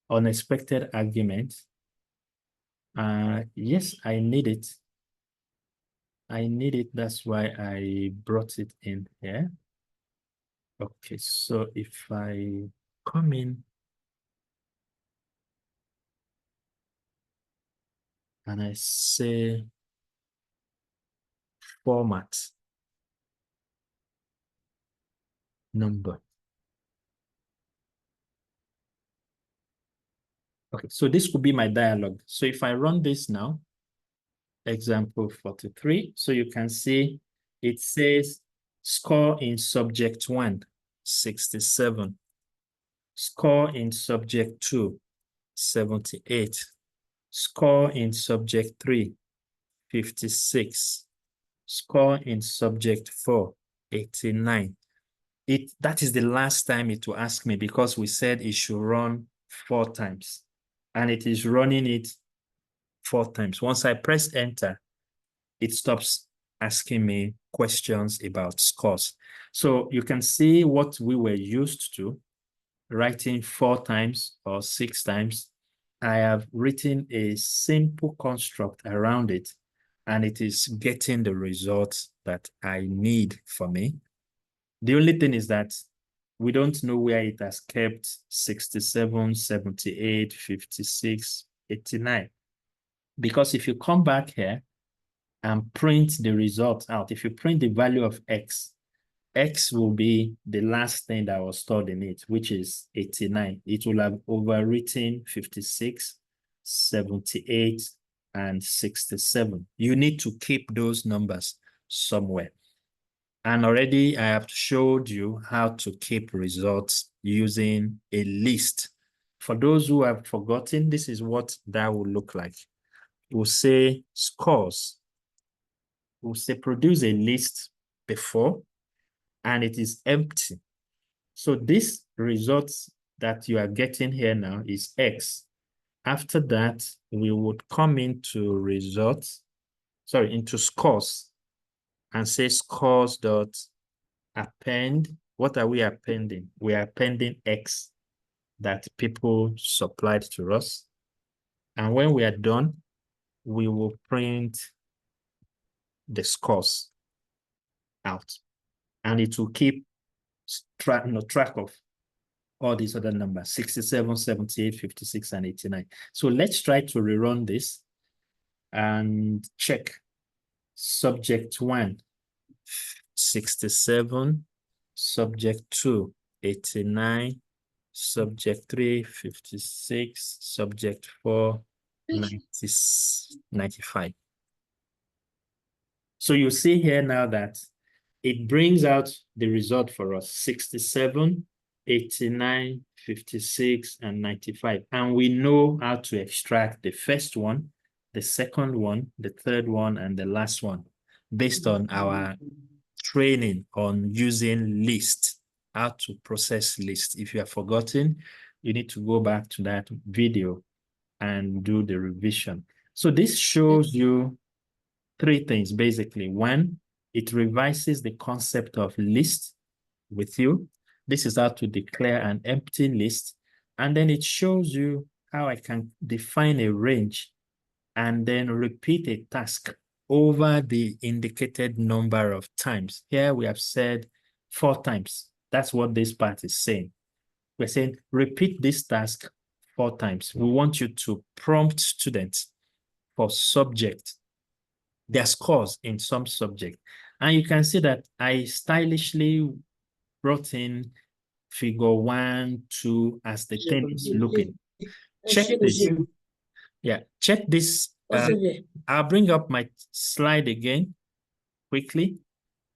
Unexpected argument. Yes, I need it. I need it. That's why I brought it in here. Okay, so if I come in and I say format, number. Okay, so this could be my dialogue. So if I run this now, example 43, so you can see it says score in subject 1, 67. Score in subject 2, 78. Score in subject 3, 56. Score in subject 4, 89. That is the last time it will ask me, because we said it should run 4 times. And it is running it 4 times. Once I press enter, it stops asking me questions about scores. So you can see what we were used to, writing 4 times or 6 times. I have written a simple construct around it, and it is getting the results that I need for me. The only thing is that we don't know where it has kept 67, 78, 56, 89. Because if you come back here and print the result out, if you print the value of X, X will be the last thing that was stored in it, which is 89. It will have overwritten 56, 78, and 67. You need to keep those numbers somewhere. And already I have showed you how to keep results using a list. For those who have forgotten, this is what that will look like. We'll say scores. We'll say produce a list before, and it is empty. So this results that you are getting here now is X. After that, we would come into results, into scores, and say scores dot append. What are we appending? We are appending X that people supplied to us. And when we are done, we will print the scores out. And it will keep track of all these other numbers, 67, 78, 56, and 89. So let's try to rerun this and check. Subject 1, 67. Subject 2, 89. Subject 3, 56. Subject 4, 95. So you see here now that it brings out the result for us, 67, 89, 56, and 95. And we know how to extract the first one, the second one, the third one, and the last one, based on our training on using lists, how to process lists. If you have forgotten, you need to go back to that video and do the revision. So this shows you 3 things, basically. 1, it revises the concept of list with you. This is how to declare an empty list. And then it shows you how I can define a range and then repeat a task over the indicated number of times. Here we have said 4 times. That's what this part is saying. We're saying repeat this task 4 times. We want you to prompt students for subject, their scores in some subject. And you can see that I stylishly brought in figure 1, 2 as the thing is looking. Check this. Yeah, check this. I'll bring up my slide again quickly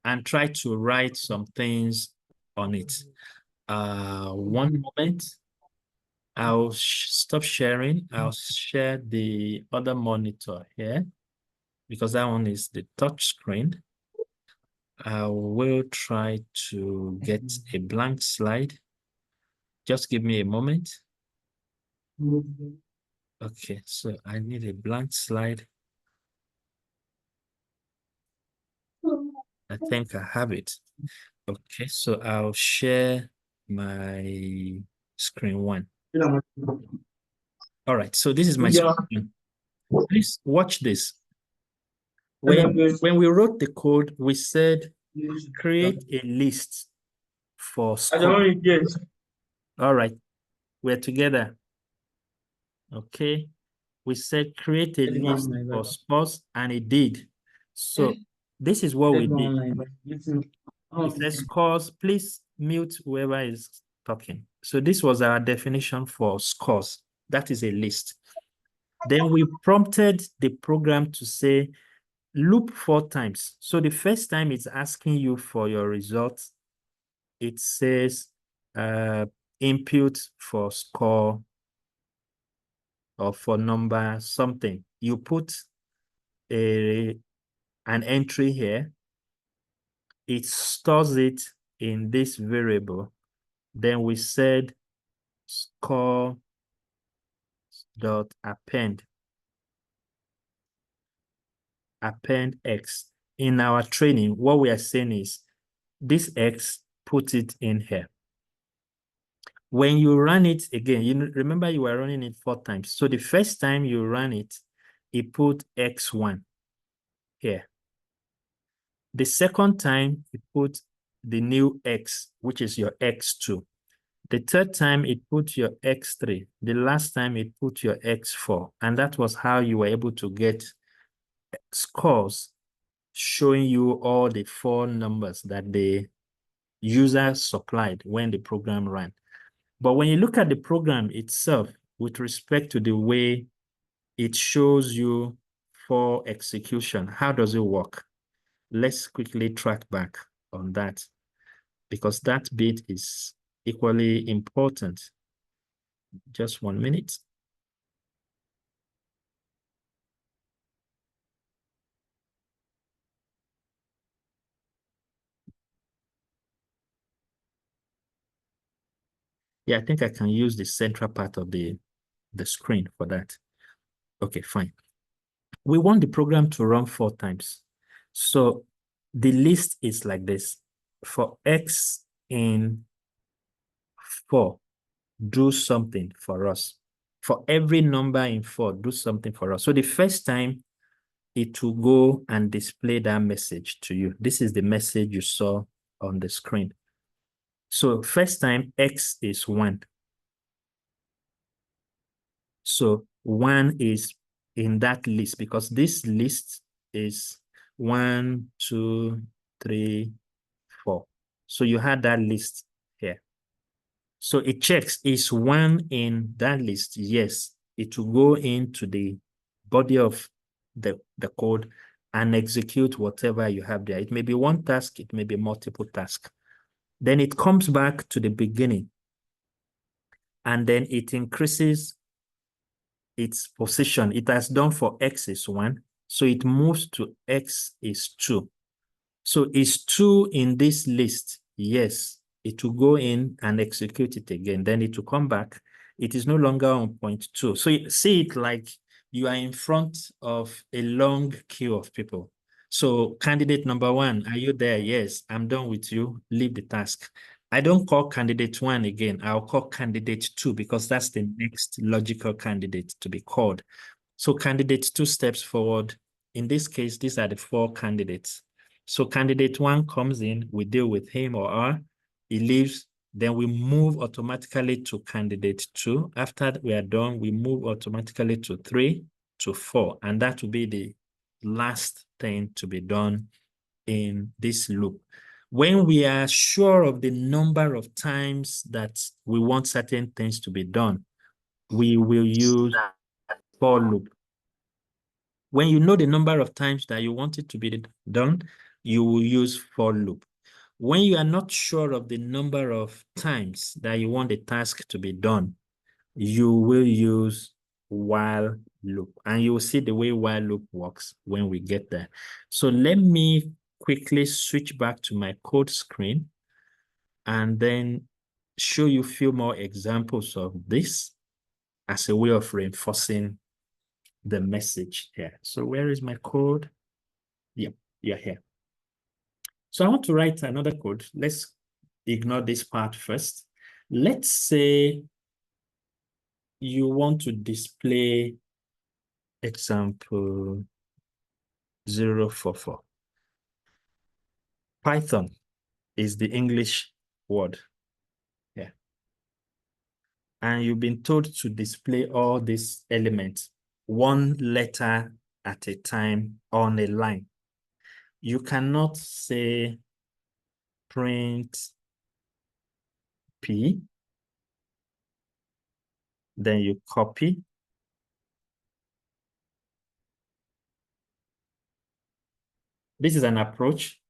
and try to write some things on it. One moment. I'll stop sharing. I'll share the other monitor here, because that one is the touch screen. I will try to get a blank slide. Just give me a moment. Okay, so I need a blank slide. I think I have it. Okay, so I'll share my screen 1. All right, so this is my screen. Please watch this. When we wrote the code, we said create a list for score. All right, we're together. Okay, we said create a list for scores, and it did. So this is what we did. It says scores, please mute whoever is talking. So this was our definition for scores. That is a list. Then we prompted the program to say, loop 4 times. So the first time it's asking you for your results, it says input for score or for number something. You put an entry here. It stores it in this variable. Then we said score dot append X. In our training, what we are saying is this X, put it in here. When you run it again, you remember you were running it 4 times. So the first time you run it, it put X1 here. The second time, it put the new X, which is your X2. The third time, it put your X3. The last time, it put your X4. And that was how you were able to get scores showing you all the 4 numbers that the user supplied when the program ran. But when you look at the program itself, with respect to the way it shows you for execution, how does it work? Let's quickly track back on that, because that bit is equally important. Just 1 minute. Yeah, I think I can use the central part of the screen for that. Okay, fine. We want the program to run 4 times. So the list is like this. For X in 4, do something for us. For every number in 4, do something for us. So the first time, it will go and display that message to you. This is the message you saw on the screen. So first time, X is 1. So 1 is in that list, because this list is 1, 2, 3, 4. So you had that list here. So it checks, is 1 in that list? Yes. It will go into the body of the code and execute whatever you have there. It may be 1 task, it may be multiple tasks. Then it comes back to the beginning, and then it increases its position. It has done for X is 1, so it moves to X is 2. So is 2 in this list? Yes. It will go in and execute it again. Then it will come back. It is no longer on point 2. So you see it like you are in front of a long queue of people. So candidate number 1, are you there? Yes, I'm done with you. Leave the task. I don't call candidate 1 again. I'll call candidate 2, because that's the next logical candidate to be called. So candidate 2 steps forward. In this case, these are the 4 candidates. So candidate 1 comes in, we deal with him or her, he leaves, then we move automatically to candidate 2. After we are done, we move automatically to 3, to 4, and that will be the last thing to be done in this loop. When we are sure of the number of times that we want certain things to be done, we will use for loop. When you know the number of times that you want it to be done, you will use for loop. When you are not sure of the number of times that you want the task to be done, you will use while loop. And you will see the way while loop works when we get there. So let me quickly switch back to my code screen and then show you a few more examples of this as a way of reinforcing the message here. So where is my code? Yeah, here. So I want to write another code. Let's ignore this part first. Let's say you want to display example 044. Python is the English word here. And you've been told to display all these elements, 1 letter at a time on a line. You cannot say print P, then you copy. This is an approach.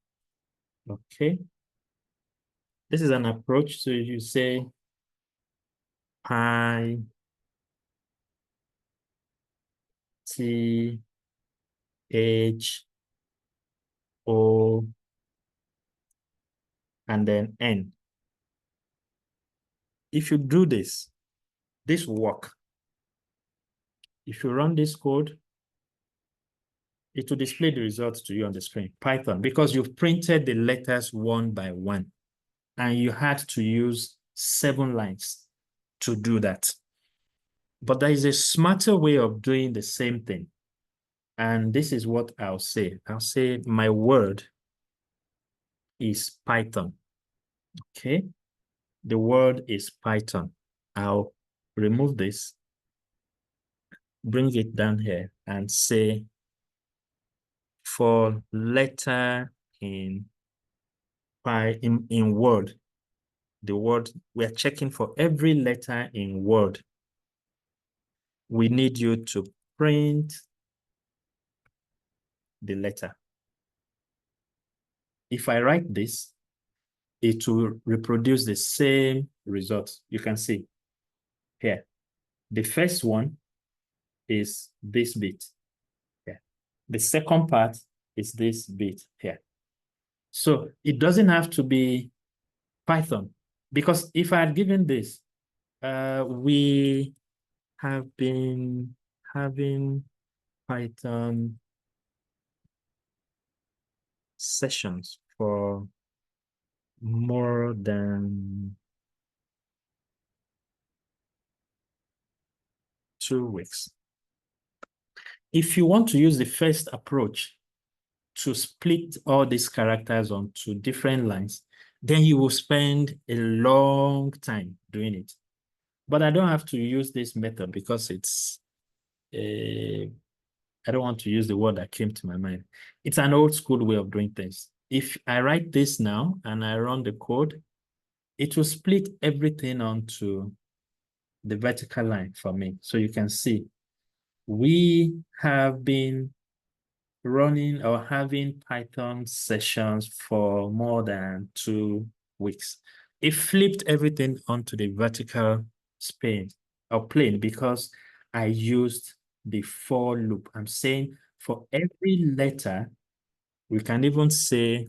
Okay. This is an approach. So you say pi T H O and then N. If you do this will work. If you run this code, it will display the results to you on the screen. Python, because you've printed the letters one by one, and you had to use 7 lines to do that. But there is a smarter way of doing the same thing. And this is what I'll say. I'll say my word is Python. Okay. The word is Python. I'll remove this, bring it down here and say for letter in Word, the word, we're checking for every letter in Word. We need you to print the letter. If I write this, it will reproduce the same result. You can see here. The first one is this bit here. The second part is this bit here. So it doesn't have to be Python, because if I had given this, we have been having Python sessions for more than 2 weeks. If you want to use the first approach to split all these characters onto different lines, then you will spend a long time doing it. But I don't have to use this method because it's I don't want to use the word that came to my mind. It's an old school way of doing things. If I write this now and I run the code, it will split everything onto the vertical line for me. So you can see we have been running or having Python sessions for more than 2 weeks. It flipped everything onto the vertical plane because I used the for loop. I'm saying for every letter, we can even say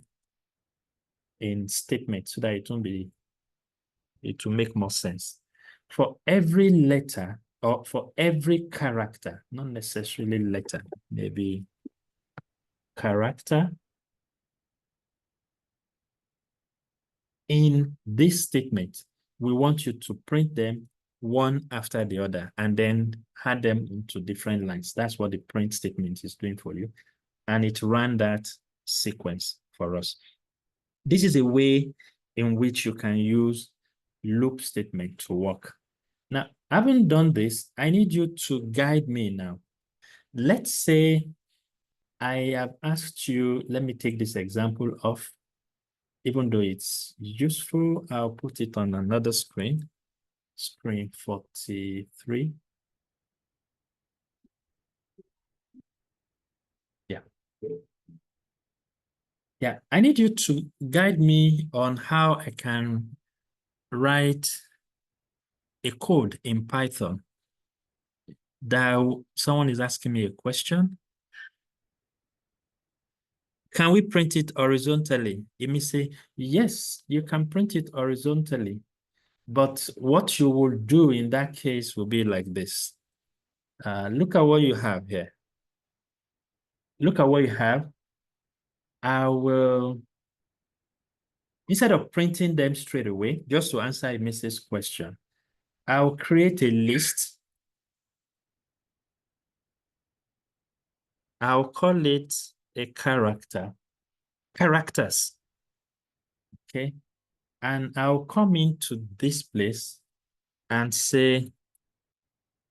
in statement so that it will make more sense. For every letter or for every character, not necessarily letter, maybe character in this statement, we want you to print them one after the other and then add them into different lines. That's what the print statement is doing for you. And it ran that sequence for us. This is a way in which you can use loop statement to work. Now, having done this, I need you to guide me now. Let's say I have asked you, let me take this example off. Even though it's useful, I'll put it on another screen, screen 43. Yeah. Yeah, I need you to guide me on how I can write a code in Python that someone is asking me a question. Can we print it horizontally? It may say, yes, you can print it horizontally. But what you will do in that case will be like this. Look at what you have here. Look at what you have. I will, instead of printing them straight away, just to answer Mrs. question, I'll create a list. I'll call it a characters, okay? And I'll come into this place and say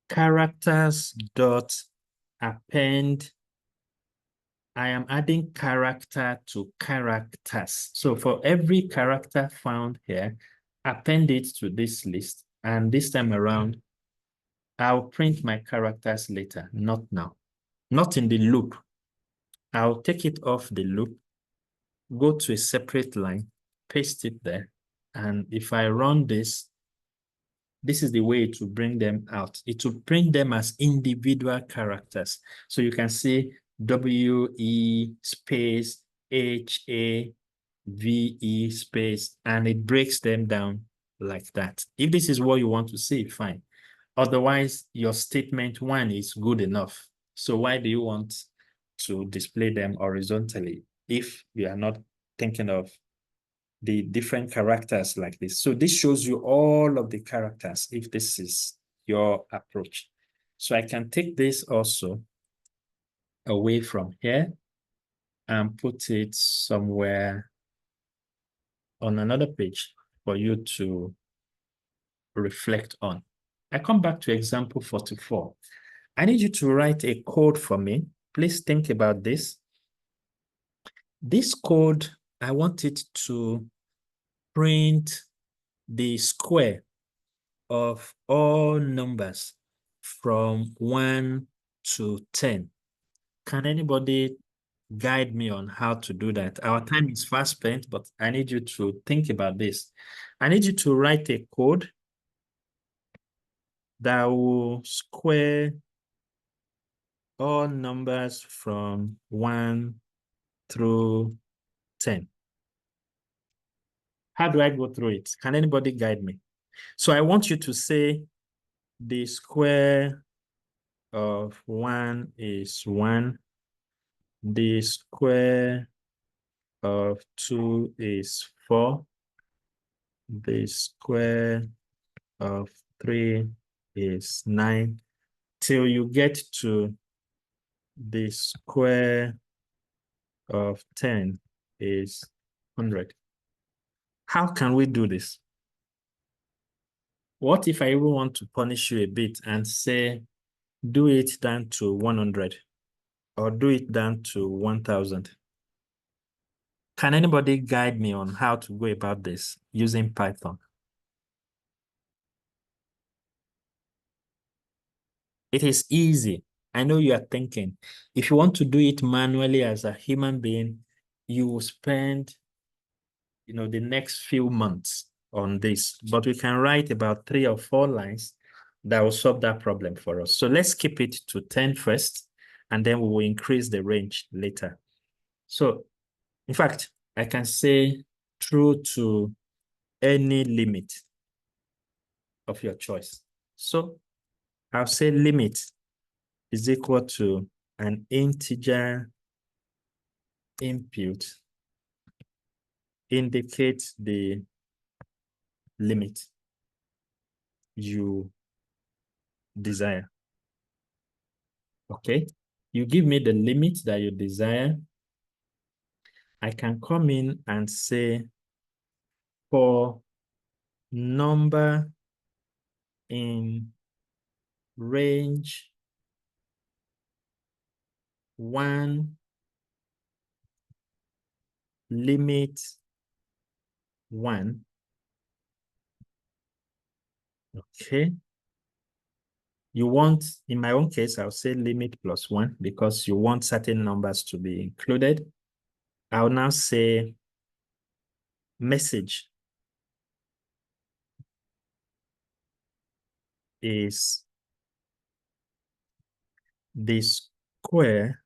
characters dot append. I am adding character to characters. So for every character found here, append it to this list, and this time around, I'll print my characters later, not now, not in the loop. I'll take it off the loop, go to a separate line, paste it there, and if I run this, this is the way it will bring them out. It will print them as individual characters. So you can see WE space HAVE space, and it breaks them down like that. If this is what you want to see, fine. Otherwise, your statement 1 is good enough. So why do you want to display them horizontally if you are not thinking of the different characters like this? So this shows you all of the characters if this is your approach. So I can take this also away from here and put it somewhere on another page for you to reflect on. I come back to example 44. I need you to write a code for me. Please think about this. This code, I want it to print the square of all numbers from 1 to 10. Can anybody guide me on how to do that? Our time is fast spent, but I need you to think about this. I need you to write a code that will square all numbers from 1 through 10. How do I go through it? Can anybody guide me? So I want you to say the square of 1 is 1. The square of 2 is 4. The square of 3 is 9. Till you get to the square of 10 is 100. How can we do this? What if I even want to punish you a bit and say, do it down to 100 or do it down to 1000? Can anybody guide me on how to go about this using Python? It is easy. I know you are thinking, if you want to do it manually as a human being, you will spend, the next few months on this, but we can write about 3 or 4 lines that will solve that problem for us. So let's keep it to 10 first, and then we will increase the range later. So, in fact, I can say true to any limit of your choice. So I'll say limit is equal to an integer input indicate the limit you desire. Okay, you give me the limit that you desire. I can come in and say for number in range 1, limit 1. Okay. You want, in my own case, I'll say limit plus 1 because you want certain numbers to be included. I'll now say message is the square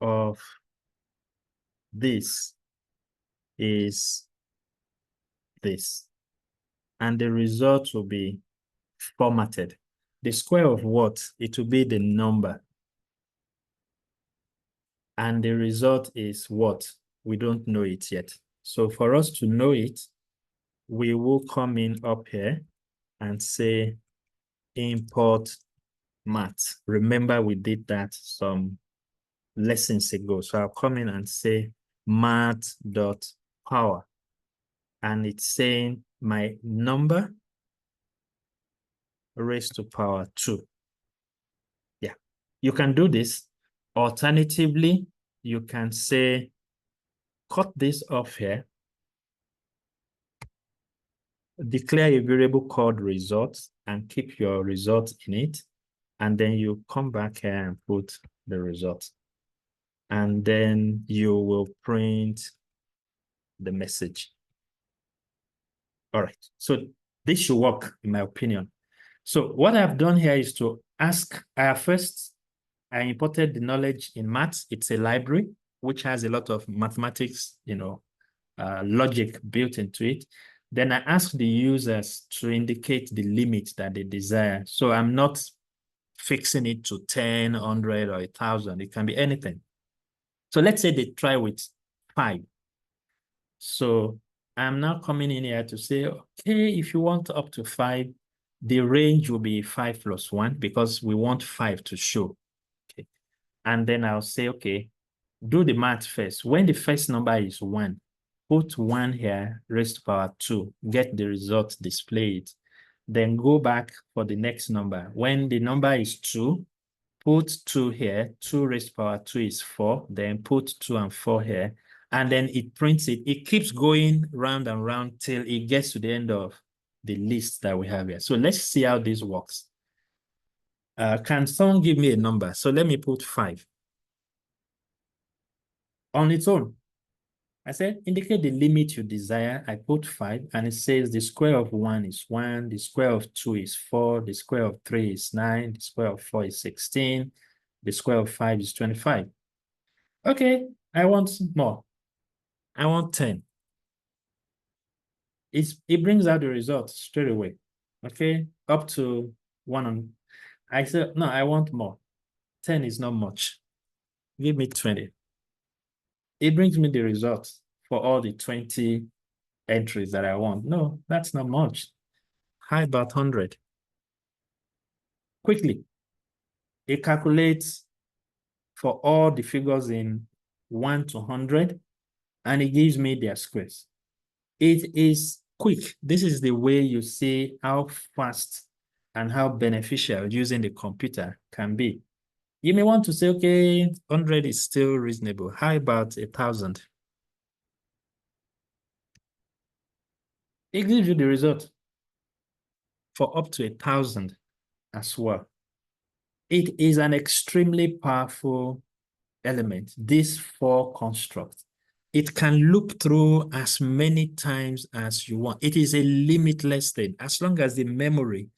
of this is this. And the result will be formatted. The square of what? It will be the number. And the result is what? We don't know it yet. So for us to know it, we will come in up here and say import math. Remember, we did that some lessons ago. So I'll come in and say math.power. And it's saying my number raised to power 2. Yeah, you can do this. Alternatively, you can say, cut this off here declare a variable called results and keep your result in it. And then you come back here and put the result. And then you will print the message. All right, so this should work in my opinion. So what I've done here is to ask, first, I imported the knowledge in maths. It's a library which has a lot of mathematics, logic built into it. Then I ask the users to indicate the limit that they desire. So I'm not fixing it to 10, 100, or 1,000. It can be anything. So let's say they try with 5. So I'm now coming in here to say, okay, if you want up to 5, the range will be 5 plus 1 because we want 5 to show. Okay. And then I'll say, okay, do the math first. When the first number is 1, put 1 here, raised to power 2, get the result displayed. Then go back for the next number. When the number is 2, put 2 here, 2 raised to power 2 is 4, then put 2 and 4 here, and then it prints it. It keeps going round and round till it gets to the end of the list that we have here. So let's see how this works. Can someone give me a number? So let me put 5. On its own, I said, indicate the limit you desire. I put 5, and it says the square of 1 is 1, the square of 2 is 4, the square of 3 is 9, the square of 4 is 16, the square of 5 is 25. Okay, I want more. I want 10. It brings out the result straight away. Okay, up to 1 on. I said, no, I want more. 10 is not much. Give me 20. It brings me the results for all the 20 entries that I want. No, that's not much. How about 100? Quickly, it calculates for all the figures in 1 to 100, and it gives me their squares. It is quick. This is the way you see how fast and how beneficial using the computer can be. You may want to say, okay, 100 is still reasonable. How about 1,000? It gives you the result for up to 1,000 as well. It is an extremely powerful element, this for construct. It can loop through as many times as you want. It is a limitless thing. As long as the memory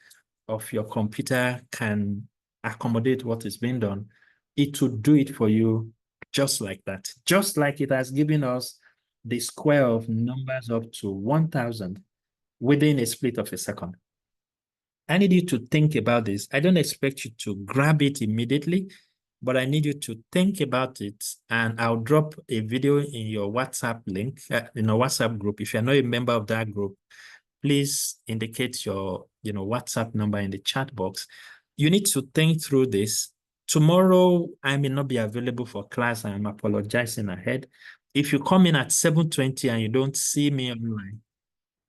of your computer can accommodate what is being done, it will do it for you just like that. Just like it has given us the square of numbers up to 1,000 within a split of a second. I need you to think about this. I don't expect you to grab it immediately, but I need you to think about it, and I'll drop a video in your WhatsApp link, in a WhatsApp group. If you're not a member of that group, please indicate your WhatsApp number in the chat box. You need to think through this. Tomorrow, I may not be available for class. I'm apologizing ahead. If you come in at 7:20 and you don't see me online,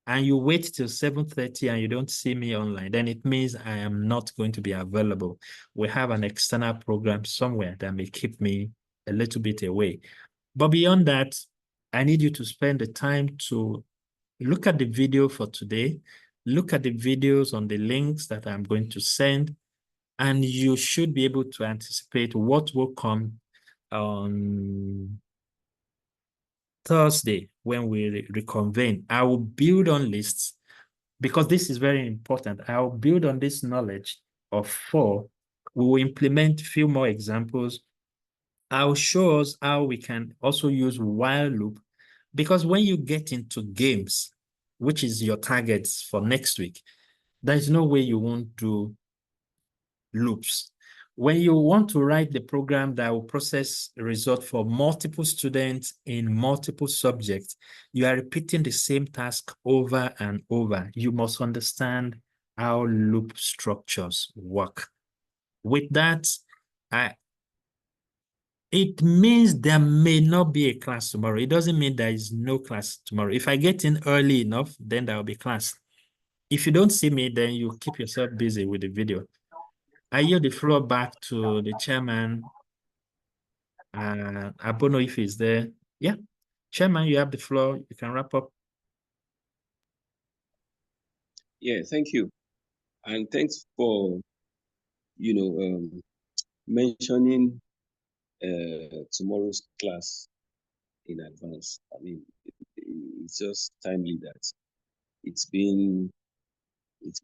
and you wait till 7:30 and you don't see me online, then it means I am not going to be available. We have an external program somewhere that may keep me a little bit away. But beyond that, I need you to spend the time to look at the video for today, look at the videos on the links that I'm going to send, and you should be able to anticipate what will come on Thursday when we reconvene. I will build on lists because this is very important. I'll build on this knowledge of 4. We will implement a few more examples. I'll show us how we can also use while loop, because when you get into games, which is your targets for next week, there's no way you won't do loops. When you want to write the program that will process a result for multiple students in multiple subjects, you are repeating the same task over and over. You must understand how loop structures work. With that, it means there may not be a class tomorrow. It doesn't mean there is no class tomorrow. If I get in early enough, then there will be class. If you don't see me, then you keep yourself busy with the video. I yield the floor back to the chairman. I don't know if he's there. Yeah, chairman, you have the floor. You can wrap up. Yeah, thank you. And thanks for, mentioning tomorrow's class in advance. I mean, it's just timely that it's been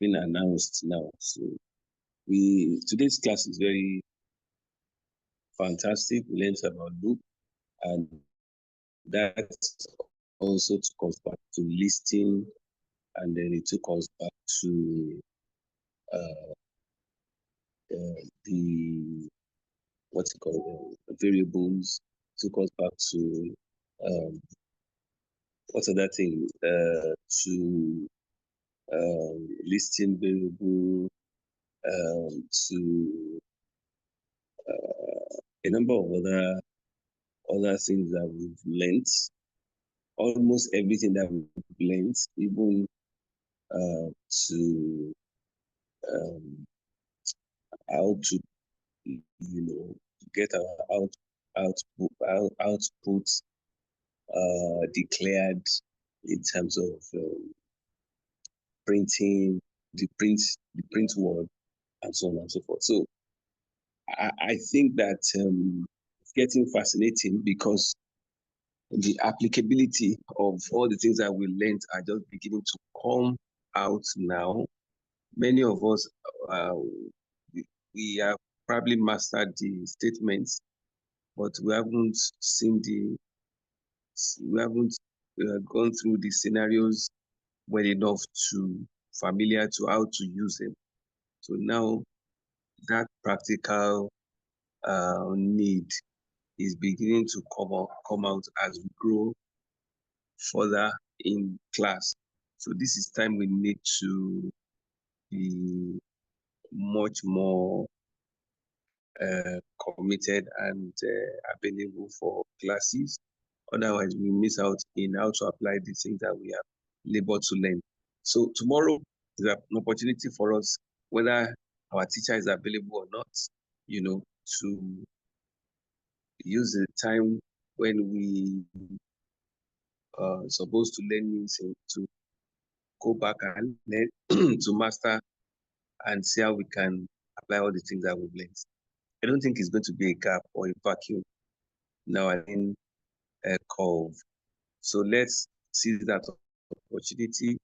announced now. So today's class is very fantastic. We learned about loop, and that also took us back to listing, and then it took us back to the what's it called variables. Took us back to what's other thing to listing variable, to a number of other things that we've learned. Almost everything that we've learned, even to how to get our output declared in terms of printing the print word and so on and so forth. So I think that it's getting fascinating because the applicability of all the things that we learned are just beginning to come out now. Many of us, we have probably mastered the statements, but we haven't gone through the scenarios well enough to familiar to how to use them. So now that practical need is beginning to come out as we grow further in class. So this is time we need to be much more committed and available for classes. Otherwise, we miss out in how to apply the things that we have labored to learn. So tomorrow is an opportunity for us, whether our teacher is available or not, to use the time when we are supposed to learn new things to go back and learn to master and see how we can apply all the things that we've learned. I don't think it's going to be a gap or a vacuum now in a curve. So let's see that opportunity,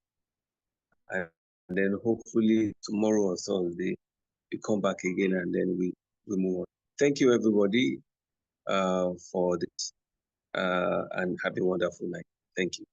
and then hopefully tomorrow or Thursday we come back again and then we move on. Thank you everybody for this and have a wonderful night. Thank you.